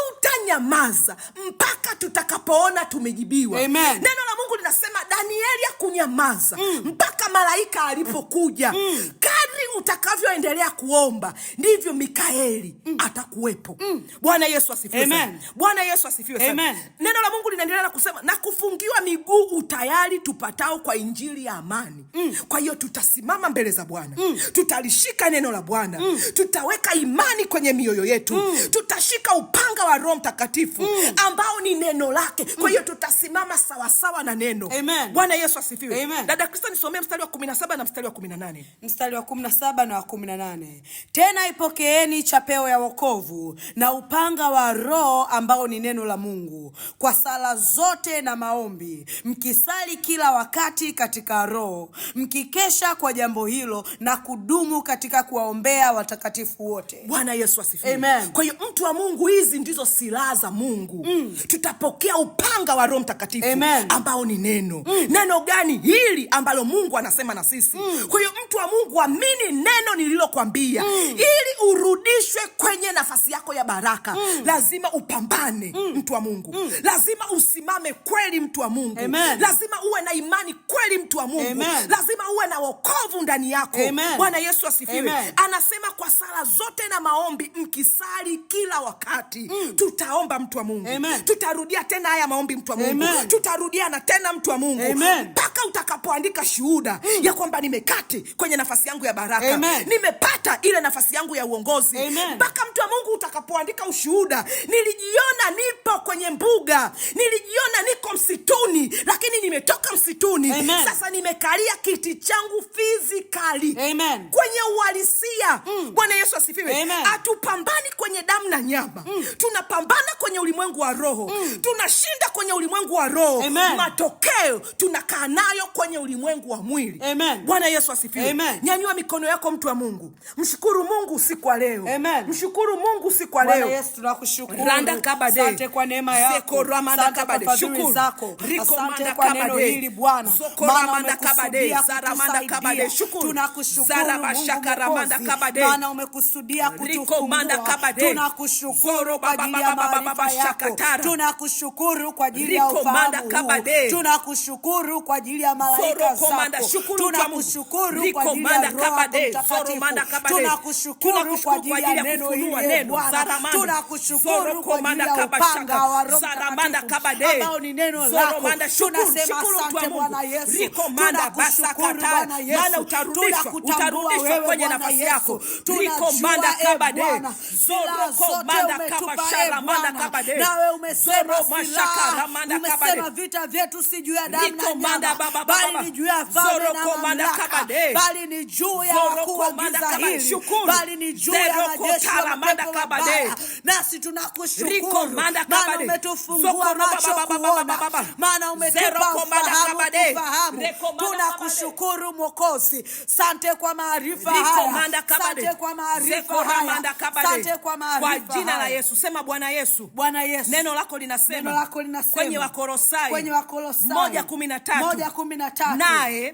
Hatutanyamaza mpaka tutakapoona tumejibiwa. Amen. Neno la Mungu linasema Danieli hakunyamaza mpaka malaika alipokuja. Kadri utakavyoendelea kuomba ndivyo Mikaeli atakuwepo. Bwana Yesu asifiwe. Amen. Bwana Yesu asifiwe sana. Amen. Neno la Mungu linaendelea na kusema, na kufungiwa miguu utayari tupatao kwa injili ya amani. Kwa hiyo tutasimama mbele za Bwana. Tutalishika neno la Bwana. Tutaweka imani kwenye mioyo yetu. Tutashika upanga wa Roho Mtakatifu ambao ni neno lake. Kwa hiyo tutasimama sawasawa na neno. Amen. Bwana Yesu asifiwe. Amen. Dada Krista, nisomee mstari wa 17 na mstari wa 18. Mstari wa 17 na wa 18. Tena ipokeeni chapeo ya wokovu na upanga wa Roho ambao ni neno la Mungu, kwa sala zote na maombi mkisali kila wakati katika Roho, mkikesha kwa jambo hilo na kudumu katika kuwaombea watakatifu wote. Bwana Yesu asifiwe. Amen. Kwa hiyo mtu wa Mungu, hizi ndizo silaha za Mungu. Tutapokea upanga wa Roho Mtakatifu. Amen. Ambao ni neno. Neno gani? Hili ambalo Mungu anasema na sisi. Kwa hiyo mtu wa Mungu, amini neno nililokuambia. Ili urudishwe kwenye nafasi yako ya baraka, lazima upambane. Mtu wa Mungu, lazima usimame kweli. Mtu wa Mungu, Amen. lazima uwe na imani kweli. Mtu wa Mungu, Amen. lazima uwe na wokovu ndani yako. Amen. Bwana Yesu asifiwe. Amen. Anasema kwa sala zote na maombi mkisali kila wakati. Tutaomba mtu wa Mungu. Amen. Tutarudia tena haya maombi mtu wa Mungu. Amen. Tutarudia na tena mtu wa Mungu. Amen. Mpaka utakapoandika shuhuda ya kwamba nimekati kwenye nafasi yangu ya baraka. Amen. Nimepata ile nafasi yangu ya uongozi. Amen. Mpaka mtu wa Mungu utakapoandika ushuhuda, nilijiona nipo kwenye mbuga, nilijiona niko msituni, lakini nimetoka msituni. Amen. Sasa nimekalia kiti changu physically. Amen. Kwenye uhalisia. Bwana Yesu asifiwe. Amen. Hatupambani kwenye damu na nyama. Tunapambana kwenye ulimwengu wa roho. Tunashinda kwenye ulimwengu wa roho. Amen. Matokeo tunakaa nayo kwenye ulimwengu wa mwili. Amen. Bwana Yesu asifiwe. Amen. Nyanyua mikono yako mtu wa Mungu. Mshukuru Mungu usiku wa leo. Amen. Mshukuru Mungu usiku wa Bwana leo. Yesu, tunakushukuru. Randa kabade. Asante kwa neema yako. Zeko ramanda Asante kabade. kwa fadhili Shukuru. zako. Riko Asante manda kwa neno kabade. hili Bwana. Zoko Maana ramanda kabade. umekusudia Zaramanda kabade. kutusaidia. Shukuru. Tunakushukuru Zaraba Mungu shaka ramanda Mwokozi. kabade. Maana umekusudia Riko manda kutufungua. kabade. Tunakushukuru Zoro kwa ajili ya maarifa yako. shakatara. Tunakushukuru kwa ajili ya Riko manda ufahamu kabade. huu. Tunakushukuru kwa ajili ya malaika Zoro komanda. zako. Shukuru kwa Mungu. Tunakushukuru Riko kwa ajili ya manda Roho yako kabade. Zoro Mtakatifu. manda kabade. Tunakushukuru kwa ajili ya neno hili Bwana. Zaramanda. Tunakushukuru Zoro kwa ajili komanda ya kabashaka. upanga wa Roho Zaramanda Mtakatifu kabade. ambao ni neno Zoro lako. manda. Shukuru. Tunasema Shukuru mtu wa asante Mungu. Bwana Yesu. Riko manda Tunakushukuru basakata. Bwana Yesu. Maana utarudishwa Tunakutambua kwenye Bwana nafasi Yesu. yako. Tunajua, Riko manda kabade. Bwana, Zoro silaha zote komanda umetupa, kabashara manda Bwana. kabade. Nawe umesema Zoro mashaka silaha. ramanda kabade. Umesema vita vyetu si juu ya damu na Riko manda nyama, baba bali baba. ni juu ya falme Zoro na komanda mamlaka, kabade. bali ni juu ya Zoro wakuu wa komanda giza kabade. hili, Shukuru. bali ni juu ya Zero majeshi ya kotara manda mapepo kabade. mabaya. Nasi Riko tunakushukuru manda maana kabade. umetufungua Zoko macho baba baba kuona, baba. maana Zero umetupa komanda ufahamu kabade. kufahamu. Reko manda Tunakushukuru Mwokozi. Sante kwa maarifa Riko haya. manda kabade. Sante kwa maarifa Zeko haya. ramanda kabade. Sante kwa maarifa Kwa jina la haya. Yesu. Sema Bwana Yesu. Bwana Yesu. Neno lako linasema. Neno lako linasema. Kwenye Wakolosai. Kwenye Wakolosai. 1:13. 1:13.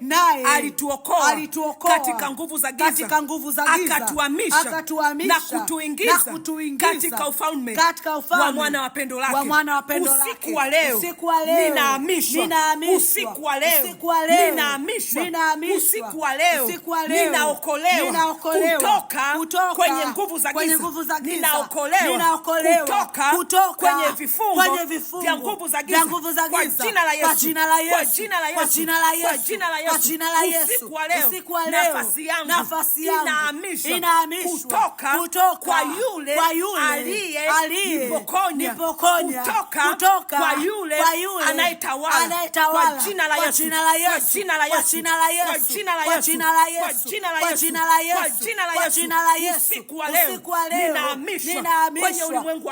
Naye alituokoa katika nguvu za giza. Katika nguvu za giza. Akatuhamisha na kutuingiza katika ufalme wa mwana wa pendo lake. Wa mwana wa pendo lake. Usiku wa leo usiku wa leo ninahamishwa, usiku wa leo ninahamishwa, usiku wa leo ninaokolewa kutoka kwenye nguvu za giza, ninaokolewa kutoka kwenye vifungo vya nguvu za giza kwa jina la Yesu, kwa jina la Yesu, kwa jina la Yesu, kwa jina la Yesu. Usiku wa leo nafasi yangu inahamishwa kutoka kwa yule aliyenipokonya, kutoka kwa yule anayetawala kwa jina la Yesu, kwa jina la Yesu, kwa jina la Yesu, kwa jina la Yesu, kwa jina la Yesu, kwa jina la Yesu, kwa jina la Yesu, kwa jina la Yesu. Usiku wa leo ninahamishwa kwenye ulimwengu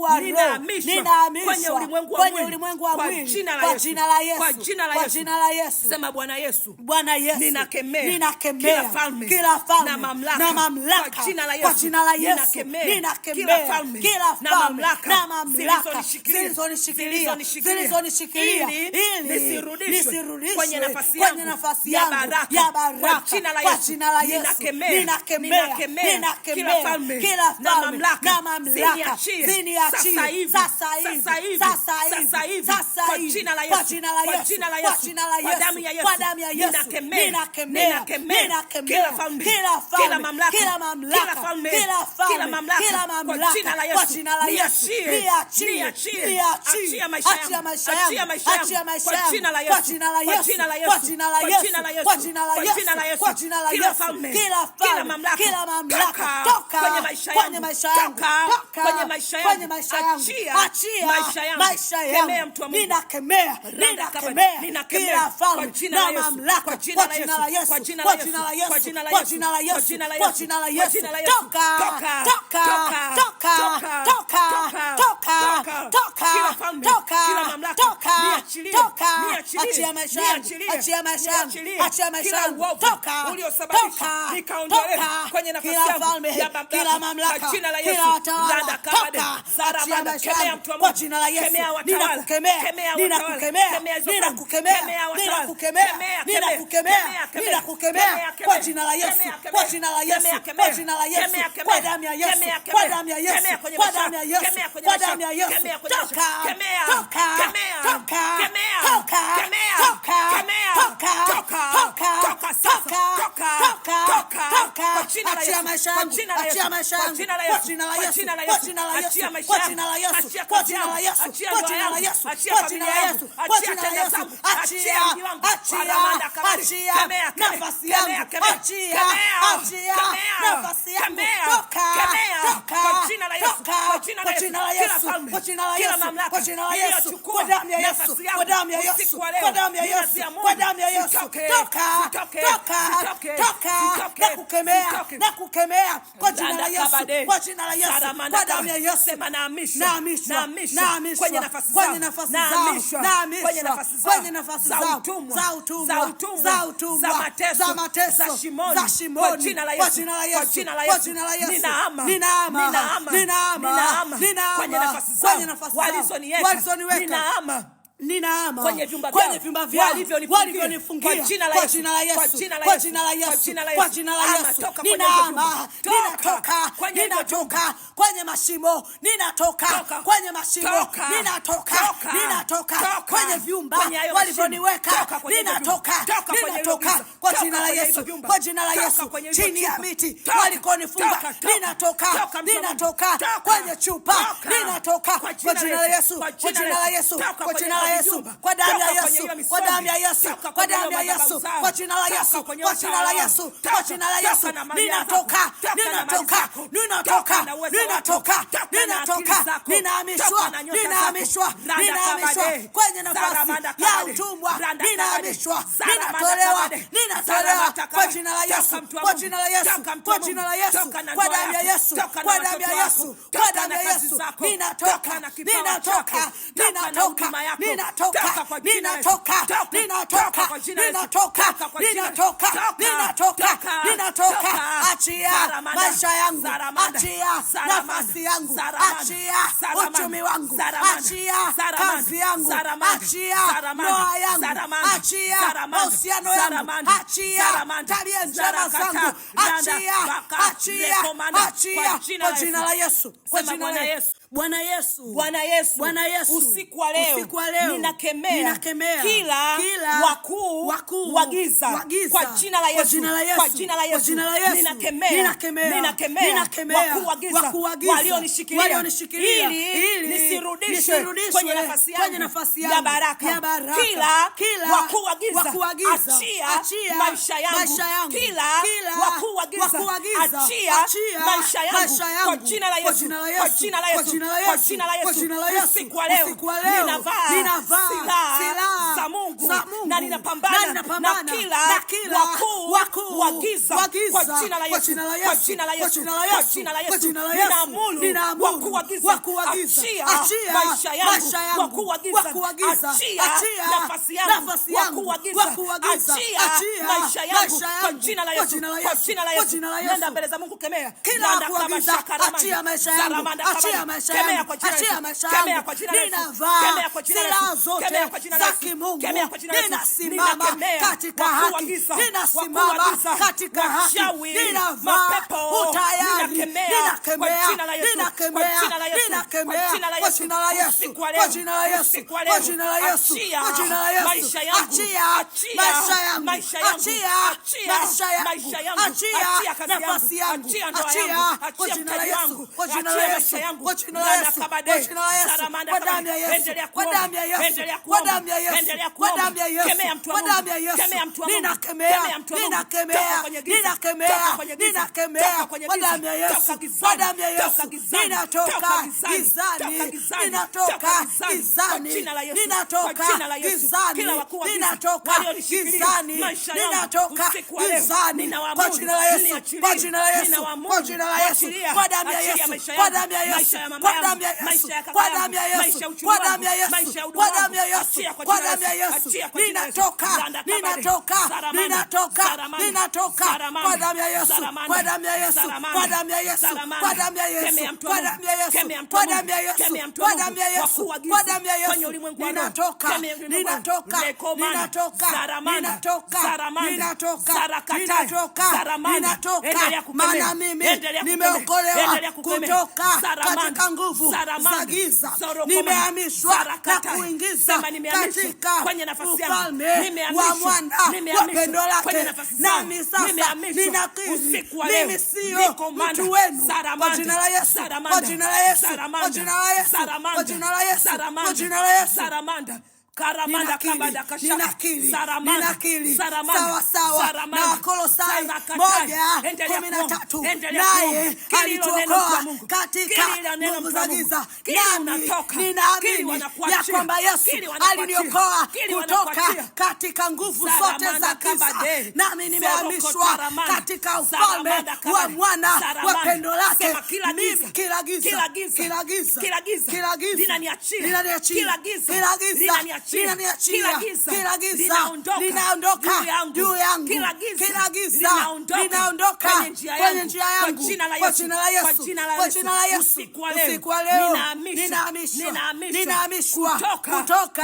wa roho, ninahamishwa kwenye ulimwengu wa mwili kwa jina la Yesu, kwa jina la Yesu. Sema Bwana Yesu, ninakemea kila falme na mamlaka kwa jina la Yesu, ninakemea kila falme na mamlaka zilizonishikilia ili nisirudishwe kwenye nafasi yangu ya baraka kwa jina la Yesu. Ninakemea kila falme na mamlaka ziniachie sasa hivi kwa jina la Yesu, kwa jina la Yesu, kwa damu ya Yesu. Ninakemea kila falme, kila mamlaka, kila falme, kila mamlaka kwa jina la Yesu. Niachie achia maisha yangu, achia maisha yangu kwa jina la Yesu, kwa jina la Yesu, kwa jina la Yesu, kwa jina la Yesu, kwa jina la Yesu, kwa jina la Yesu. Kila falme, kila mamlaka toka kwenye maisha yangu, toka kwenye maisha yangu, achia maisha yangu. Kemea mtu wa Mungu, ninakemea kila falme na mamlaka kwa jina la Yesu, kwa jina la Yesu, kwa jina la Yesu, kwa jina la Yesu, kwa jina la Yesu. Toka kila falme, kila mamlaka, achia maisha yangu, achia maisha yangu, achia maisha yangu, toka uliosababisha nikaondolewe kwenye nafasi yangu, kila mamlaka, kila watawala, toka achia maisha yangu kwa jina la Yesu. Ninakukemea kwa jina la Yesu, kwa jina la Yesu, kwa jina la Yesu, kwa damu ya Yesu, kwa damu ya Yesu, kwa damu ya Yesu, kwa damu ya Yesu. Achia maisha yangu, achia maisha yangu kwa jina la Yesu, kwa jina la Yesu, kwa jina la Yesu, kwa jina la Yesu, kwa jina la Yesu, kwa jina la Yesu, kwa jina la Yesu. Achia nafasi yangu, achia nafasi yangu, toka kwa jina la Yesu, kwa jina la Yesu, kwa jina la Yesu, kwa jina la Yesu, kwa damu ya Yesu, kwa damu ya Yesu, kwa damu ya Yesu, kwa damu ya Yesu. Toka na kukemea kwa jina la Yesu, kwa jina la Yesu, kwa damu ya Yesu. Sema nahamishwa kwenye nafasi zao, za utumwa, za mateso, za shimoni kwa jina la Yesu, kwa jina la Yesu. Ninahama kwenye nafasi walizoniweka, ninahama kwenye vyumba vyao walivyonifungia kwa jina la Yesu, kwa jina la Yesu, kwa jina la Yesu. Ninahama, ninatoka kwenye mashimo, ninatoka kwenye mashimo, ninatoka kwenye vyumba walivyoniweka, ninatoka kwa jina la Yesu, kwa jina la Yesu. Chini ya miti walikonifunga, ninatoka kwenye chupa, ninatoka kwa jina la Yesu, kwa jina la Yesu, kwa jina la Yesu, kwa damu ya Yesu, kwa damu ya Yesu, kwa damu ya Yesu, kwa jina la Yesu, kwa jina la Yesu, kwa jina la Yesu. Ninatoka, ninahamishwa kwenye nafasi ya utumwa, ninatolewa kwa jina la Yesu, kwa jina la Yesu, kwa jina la Yesu, kwa damu ya Yesu, kwa damu ya Yesu, kwa damu ya Yesu. Ninatoka Achia maisha yangu, achia nafasi yangu, achia uchumi wangu, achia kazi yangu, achia ndoa yangu, achia mahusiano yangu, achia tabia njema zangu, achia kwa jina la Yesu, kwa jina la Yesu. Bwana Yesu, Bwana Yesu, Bwana Yesu, usiku wa leo ninakemea kila wakuu wa giza kwa jina la Yesu, kwa jina la Yesu, ninakemea wakuu wa giza walionishikilia ili nisirudishwe kwenye nafasi yangu ya baraka. Kila wakuu wa giza achia maisha yangu, kila wakuu wa giza achia maisha yangu kwa jina la Yesu, kwa jina la Yesu, kwa jina la Yesu. Usiku wa leo ninavaa silaha za Mungu na ninapambana na kila wakuu wa giza kwa jina la Yesu, kwa jina la Yesu, kwa jina la Yesu. Ninaamuru wakuu wa giza achia maisha yangu, wakuu wa giza achia nafasi yangu, wakuu wa giza achia maisha yangu kwa jina la Yesu, kwa jina la Yesu. Nenda mbele za Mungu, kemea kila wakuu wa giza achia maisha yangu, achia maisha yangu, achia maisha yangu. Ninavaa silaha zote za kimungu, ninasimama katika haki, ninasimama katika haki, ninavaa utayari, ninakemea kwa jina la Yesu, kwa jina la Yesu, kwa jina la Yesu, kwa jina la Yesu. Achia maisha yangu, achia maisha yangu, achia nafasi yangu, achia kwa jina la Yesu, kwa jina la Yesu, kwa jina la Yesu, kwa jina la Yesu, kwa damu ya Yesu, kwa damu ya Yesu, kwa damu ya Yesu, kwa damu ya Yesu, kwa damu ya Yesu. Ninakemea kwa damu ya Yesu, kwa damu ya Yesu. Ninatoka gizani, ninatoka gizani, ninatoka gizani, ninatoka gizani, ninatoka gizani kwa jina la Yesu, kwa jina la Yesu, kwa jina la Yesu, kwa damu ya Yesu, kwa damu ya Yesu, kwa damu ya Yesu, kwa damu ya Yesu, kwa damu ya Yesu, kwa damu ya Yesu, kwa damu ya Yesu. Ninatoka kwa damu ya Yesu, kwa damu ya Yesu, kwa damu ya Yesu, kwa damu ya Yesu, kwa damu ya Yesu, kwa damu ya Yesu, kwa damu ya Yesu, kwa damu ya Yesu. Ninatoka, maana mimi nimeokolewa kutoka katika nguvu za giza, nimehamishwa na kuingiza katika ufalme wa mwana wa pendo lake. Nami sasa ninakiri mimi sio mtu wenu, kwa jina la Yesu, kwa jina la Yesu, kwa jina la Yesu, kwa jina la Yesu, kwa jina la Yesu. Ninakiri sawa na Wakolosai 1:13, naye alituokoa katika nguvu za giza. Nami ninaamini ya kwamba Yesu aliniokoa kutoka katika nguvu zote za giza, nami nimehamishwa katika ufalme wa mwana wa pendo lake. Mimi kila giza linaniachia, linaondoka juu yangu, kila giza linaondoka kwenye njia yangu kwa jina la Yesu, kwa jina la Yesu. Usiku wa leo ninahamishwa kutoka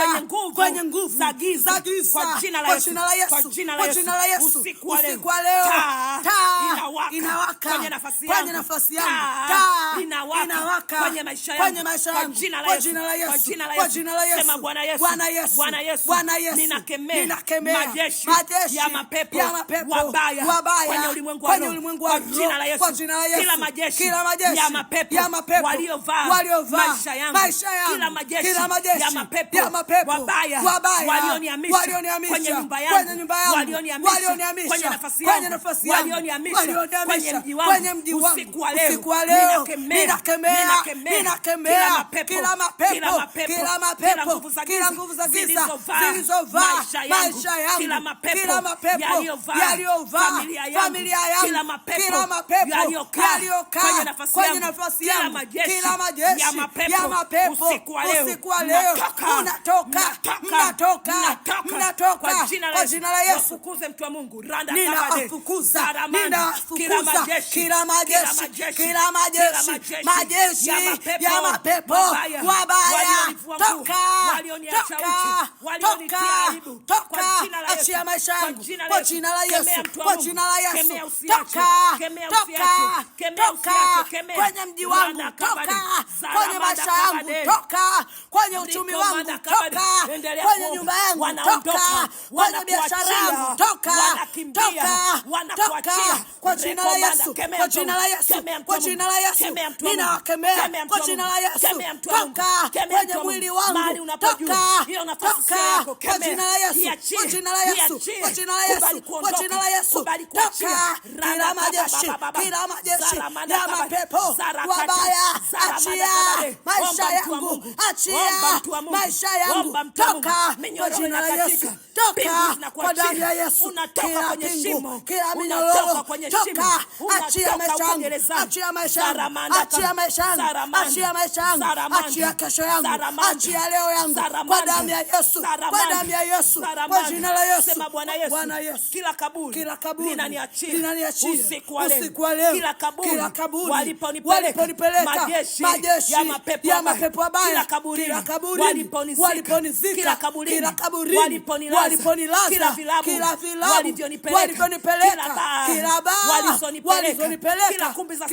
kwenye nguvu za giza kwa jina la Yesu, kwa jina la Yesu. Usiku wa leo taa inawaka kwenye nafasi yangu, taa inawaka kwenye maisha yangu kwa jina la Yesu, kwa jina la Yesu. Sema Bwana Yesu, Bwana Yesu, Bwana Yesu. Ninakemea majeshi ya mapepo wabaya kwenye ulimwengu wa roho kwa jina la Yesu. Kila majeshi ya mapepo waliovaa maisha yangu, kila majeshi ya mapepo wabaya walioniamisha kwenye nyumba yangu, walioniamisha kwenye nafasi yangu, walioniamisha kwenye mji wangu. Usiku wa leo ninakemea kila mapepo, kila nguvu za giza zilizovaa maisha yangu, kila mapepo yaliyovaa familia yangu, kila mapepo yaliyokaa kwenye nafasi yangu, kila majeshi ya mapepo. Usiku wa leo mnatoka kwa jina la Yesu. Fukuze mtu wa Mungu, ninafukuza kila majeshi ya mapepo wabaya, toka walionitia aibu, kwa jina la Yesu, achia maisha yangu kwa kwa jina la Yesu, kemea mtu wa kwa Mungu, jina la Yesu, kemea usiache, toka, kemea toka, usiache, kemea toka usiache, kemea. kwenye mji wangu, Randa kabade, toka Sara kwenye manda maisha yangu, kabade, toka kwenye uchumi Liko wangu, manda kabade. toka Endelea kwenye kuomba. nyumba yangu, Wanaondoka, toka kwenye biashara yangu, wanakuachia, toka, wanakimbia, toka, wanakuachia. toka kwa jina la Rekomanda, Yesu, kemea kwa mtu wa jina la Mungu, Yesu, kemea mtu kwa wa jina Mungu, la Yesu, kemea mtu wa Mungu, ninawakemea kemea mtu kwa wa jina Mungu, la Yesu, kemea mtu wa Mungu, toka kemea kwenye mtu wa mwili Mungu. Mahali wangu, unapojua toka, hiyo nafasi toka yako, kwa kemea. jina la Yesu, Iachie, kwa jina la Yesu, iachie. kwa jina la Kubali Yesu, kwa kuondoka, jina la Yesu, kubali kuachia. toka Randa kila majeshi, kabababa, kila majeshi Sara manda ya kabade, mapepo Sara wabaya, kata, Sara manda achia kabade. maisha Omba mtu wa yangu, Mungu, omba achia mtu wa Mungu, maisha yangu, omba mtu wa Mungu. toka kwa Minyororo jina la inakatika, Yesu, pingu toka zinakuachia. kwa damu ya Yesu, Unatoka kila kwenye pingu, shimo, kila unatoka minyororo, kwenye toka, shimo, achia unatoka maisha uko yangu, gerezani. achia maisha yangu, Saramanda achia maisha yangu, Saramanda, achia maisha yangu, Saramanda, achia kesho yangu, Saramanda, achia leo yangu, kwa Saramanda, damu ya Yesu, kwa Saramanda, damu ya Yesu, kwa Saramanda. jina la Yesu. Sema Bwana Yesu, Bwana Yesu, kila kaburi, kila kaburi linaniachia, linaniachia usiku wa leo, usiku wa leo, kila kaburi, kila kaburi waliponipeleka, majeshi ya mapepo wabaya, kila kaburi, kila kaburi waliponizika, kila kaburi, waliponilaza, waliponilaza, kila vilabu, kila vilabu, walivyonipeleka, walivyonipeleka, kila kila baa, walizonipeleka, kila kumbi za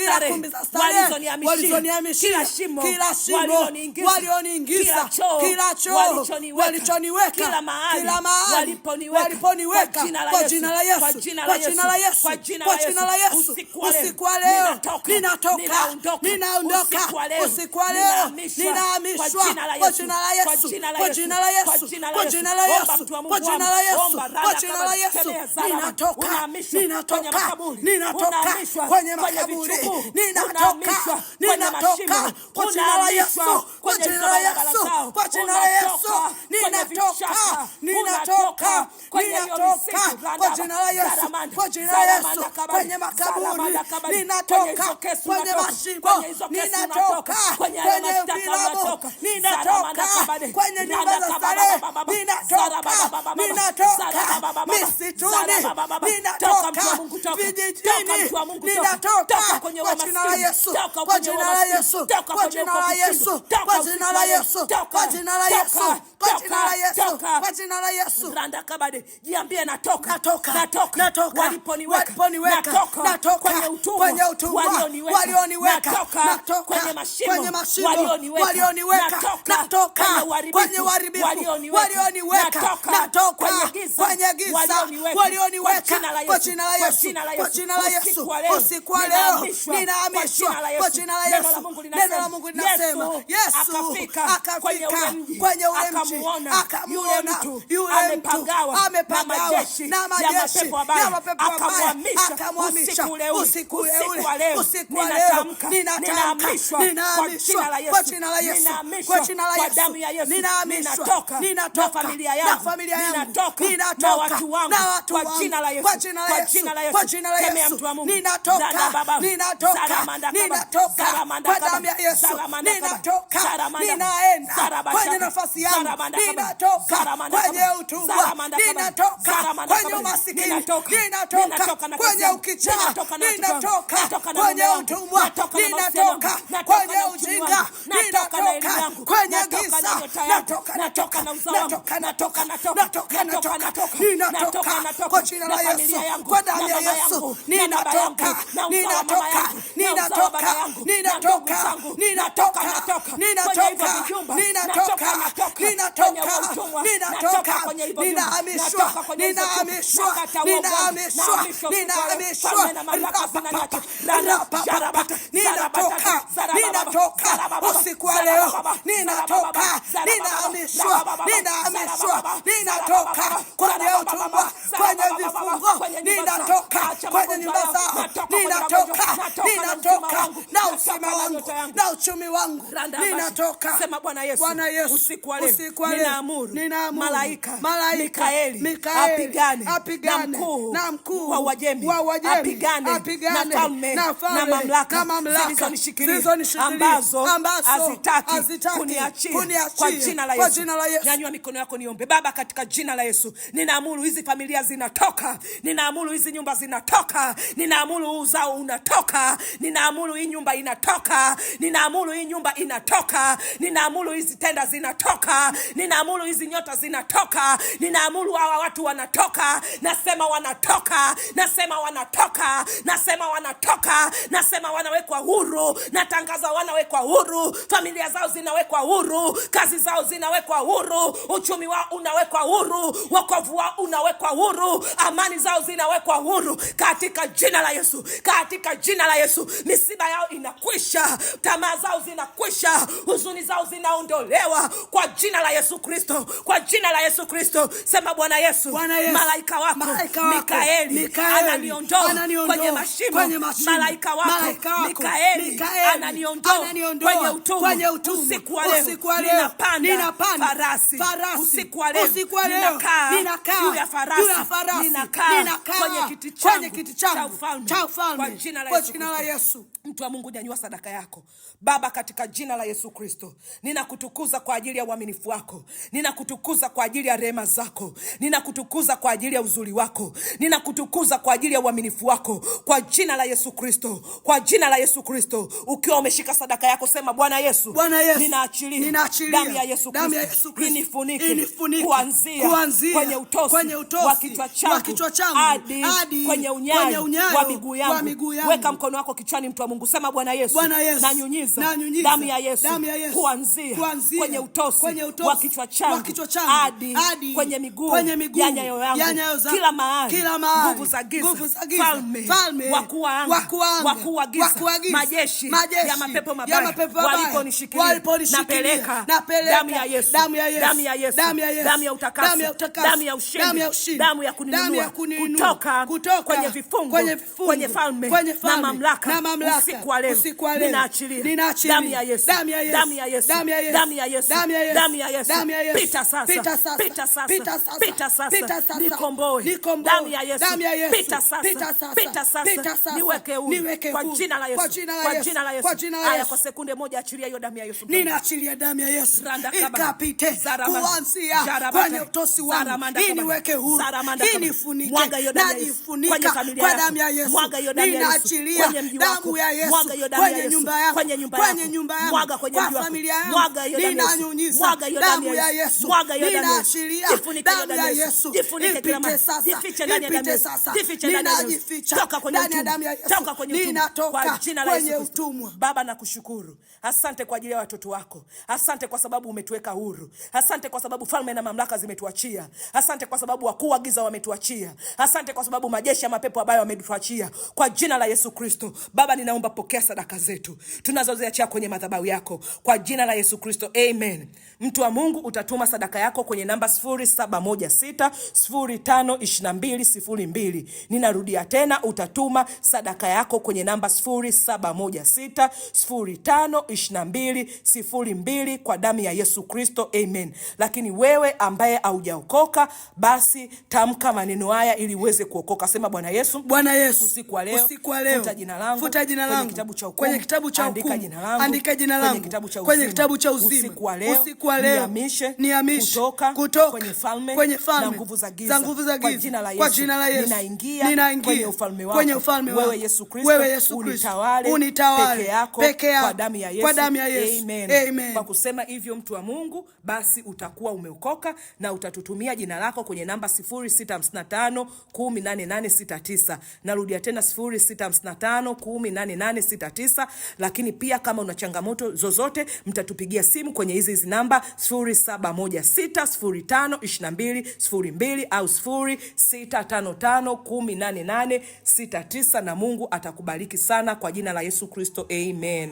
starehe, walizonihamishia, kila shimo, walioniingiza, kila choo, walichoniweka, kila mahali, waliponiweka, kwa jina la Yesu, kwa jina la Yesu, kwa jina la Yesu, usiku wa leo, ninaondoka, usiku wa leo, ninahamishwa, kwa jina la Yesu, kwa jina la Yesu, kwa jina la Yesu, kwa jina la Yesu, kwa jina la Yesu, ninatoka, ninatoka, ninatoka kwenye makaburi, ninatoka, ninatoka kwa jina la Yesu, kwa jina la Yesu, kwa jina la Yesu, ninatoka, ninatoka, ninatoka kwa jina la Yesu, kwa jina la Yesu, kwenye makaburi, ninatoka kwenye mashimo, ninatoka kwenye vilabu, ninatoka kwenye nyumba za starehe, ninatoka misituni, ninatoka vijijini, ninatoka kwa jina la Yesu, kwa jina la Yesu, kwa jina la Yesu, kwa jina la Yesu, kwa jina la Yesu, kwa jina la Yesu, kwa jina la Yesu. Randa kabade, jiambie natoka, natoka, waliponiweka, natoka kwenye utumwa, walioniweka, natoka kwenye mashimo, walioniweka, natoka kwenye uharibifu, walioniweka, natoka kwenye giza, walioniweka, kwa jina la Yesu, kwa jina la Yesu, usiku wa leo, ninahamishwa, kwa jina la Yesu. Neno la Mungu linasema Yesu akafika kwenye ule mji, akamuona yule mtu amepagawa na majeshi ya mapepo wabaya, akamhamisha. Usiku ule, usiku wa leo, ninahamishwa kwa jina la Yesu, kwa jina la Yesu, ninahamishwa, ninatoka na familia yangu, ninatoka na watu wangu, kwa jina la Yesu, kwa jina la Yesu, kwa jina la Yesu, ninatoka kwa damu ya Yesu, ninatoka, ninaenda kwenye nafasi yangu, ninatoka kwenye utumwa, ninatoka kwenye umasikini, ninatoka kwenye ukichaa, ninatoka kwenye utumwa, ninatoka kwenye ujinga, ninatoka kwenye giza, ninatoka kwa jina la Yesu, kwa damu ya Yesu, ninatoka, ninatoka usiku wa leo, ninatoka, ninatoka kwenye utumwa, kwenye vifungo, ninatoka kwenye nyumba zao, ninatoka na usema wangu na uchumi wangu, ninatoka. Sema Bwana Yesu, usiku wa leo, ninaamuru malaika Mikaeli apigane na mkuu wa Uajemi, apigane na falme na mamlaka zilizonishikilia, ambazo hazitaki kuniachia, kwa jina la Yesu. Nyanyua mikono yako niombe. Baba, katika jina la Yesu, ninaamuru hizi familia zinatoka, ninaamuru hizi nyumba zinatoka, ninaamuru uzao unatoka, ninaamuru hii nyumba inatoka, ninaamuru hii nyumba inatoka. Ninaamuru hizi tenda zinatoka. Ninaamuru hizi nyota zinatoka. Ninaamuru hawa watu wanatoka. Nasema wanatoka. Nasema wanatoka. Nasema wanatoka. Nasema wanawekwa huru. Natangaza wanawekwa huru. Familia zao zinawekwa huru. Kazi zao zinawekwa huru. Uchumi wao unawekwa huru. Wokovu wao unawekwa huru. Amani zao zinawekwa huru katika jina la Yesu. Katika jina la Yesu. Misiba yao inakwisha. Tamaa zao zinakwisha. Huzuni zao zinaondolewa kwa jina la Yesu Kristo. Kwa jina la Yesu Kristo. Sema Bwana Yesu, malaika wako Mikaeli ananiondoa kwenye mashimo. Malaika wako Mikaeli ananiondoa kwenye utumwa. Usiku wa leo ninapanda farasi. Usiku wa leo ninakaa juu ya farasi. Ninakaa kwenye kiti changu cha ufalme kwa jina la Yesu. Mtu wa Mungu, nyanyua sadaka yako. Baba, katika jina la Yesu Kristo, ninakutukuza kwa ajili ya uaminifu wako. Ninakutukuza kwa ajili ya rehema zako. Ninakutukuza kwa ajili ya uzuri wako. Ninakutukuza kwa ajili ya uaminifu wako kwa jina la Yesu Kristo. Kwa jina la Yesu Kristo. Ukiwa umeshika sadaka yako, sema Bwana Yesu, ninaachilia damu ya Yesu Kristo inifunike kuanzia kwenye utosi wa kichwa changu hadi kwenye unyayo wa miguu yangu. Weka mkono wako kichwani, mtu wa Mungu, sema Bwana Yesu, nanyunyiza damu ya Yesu kuanzia kwenye utosi wa kichwa changu hadi kwenye miguu ya nyayo yangu. Kila mahali nguvu za giza, falme, wakuu wa anga, wakuu wa giza, majeshi ya mapepo mabaya waliponishikilia, napeleka damu ya Yesu, damu ya Yesu, damu ya utakaso, damu ya ushindi, damu ya kuninunua kutoka kwenye vifungo, kwenye falme na mamlaka. Usiku wa leo ninaachilia damu ya Yesu, damu ya Yesu, damu ya Yesu, damu ya Yesu. Pita sasa, pita sasa, nikomboe. Damu ya Yesu, pita sasa, niweke huru kwa jina la Yesu, kwa jina la Yesu. Haya, kwa sekunde moja achilia hiyo damu ya Yesu. Ninaachilia damu ya Yesu ikapite kuanzia kwenye utosi wangu, niweke huru, nifunike, najifunika kwa damu ya Yesu. Ninaachilia damu ya Yesu kwenye nyumba yangu, kwenye nyumba yangu, kwa familia yangu. Ninanyunyiza damu ya Yesu. Ninaachilia damu ya Yesu ipite sasa. Ninajificha ndani ya damu ya Yesu. Ninatoka kwenye utumwa. Baba, nakushukuru. Asante kwa ajili ya watoto wako. Asante kwa sababu umetuweka huru. Asante kwa sababu falme na mamlaka zimetuachia. Asante kwa sababu wakuu wa giza wametuachia. Asante kwa sababu majeshi ya mapepo mabaya wametuachia. Kwa jina la Yesu Kristo, Baba, ninaomba pokea sadaka zetu tunazoziachia kwenye madhabahu yako kwa jina la Yesu Kristo. Amen. Mtu wa Mungu, utatuma sadaka yako kwenye namba 0716052202. Ninarudia tena, utatuma sadaka yako kwenye namba 0716052202 kwa damu ya Yesu Kristo. Amen. Lakini wewe ambaye haujaokoka, basi tamka maneno haya ili uweze kuokoka. Sema Bwana Yesu, usiku wa leo futa jina langu kwenye kitabu cha hukumu. Andika jina langu kwenye kitabu cha uzima. Usiku wa leo nihamishe kutoka kwenye falme na nguvu za giza. Kwa jina la Yesu ninaingia kwenye ufalme wako. Wewe Yesu Kristo unitawale peke yako kwa damu ya Yesu. Amen. Kwa kusema hivyo, mtu wa Mungu, basi utakuwa umeokoka na utatutumia jina lako kwenye namba 0655108869. Narudia tena 0655108869. Lakini pia kama una changamoto zozote, mtatupigia simu kwenye hizi namba 0716052202 au 0655108869, na Mungu atakubariki sana kwa jina la Yesu Kristo. Amen.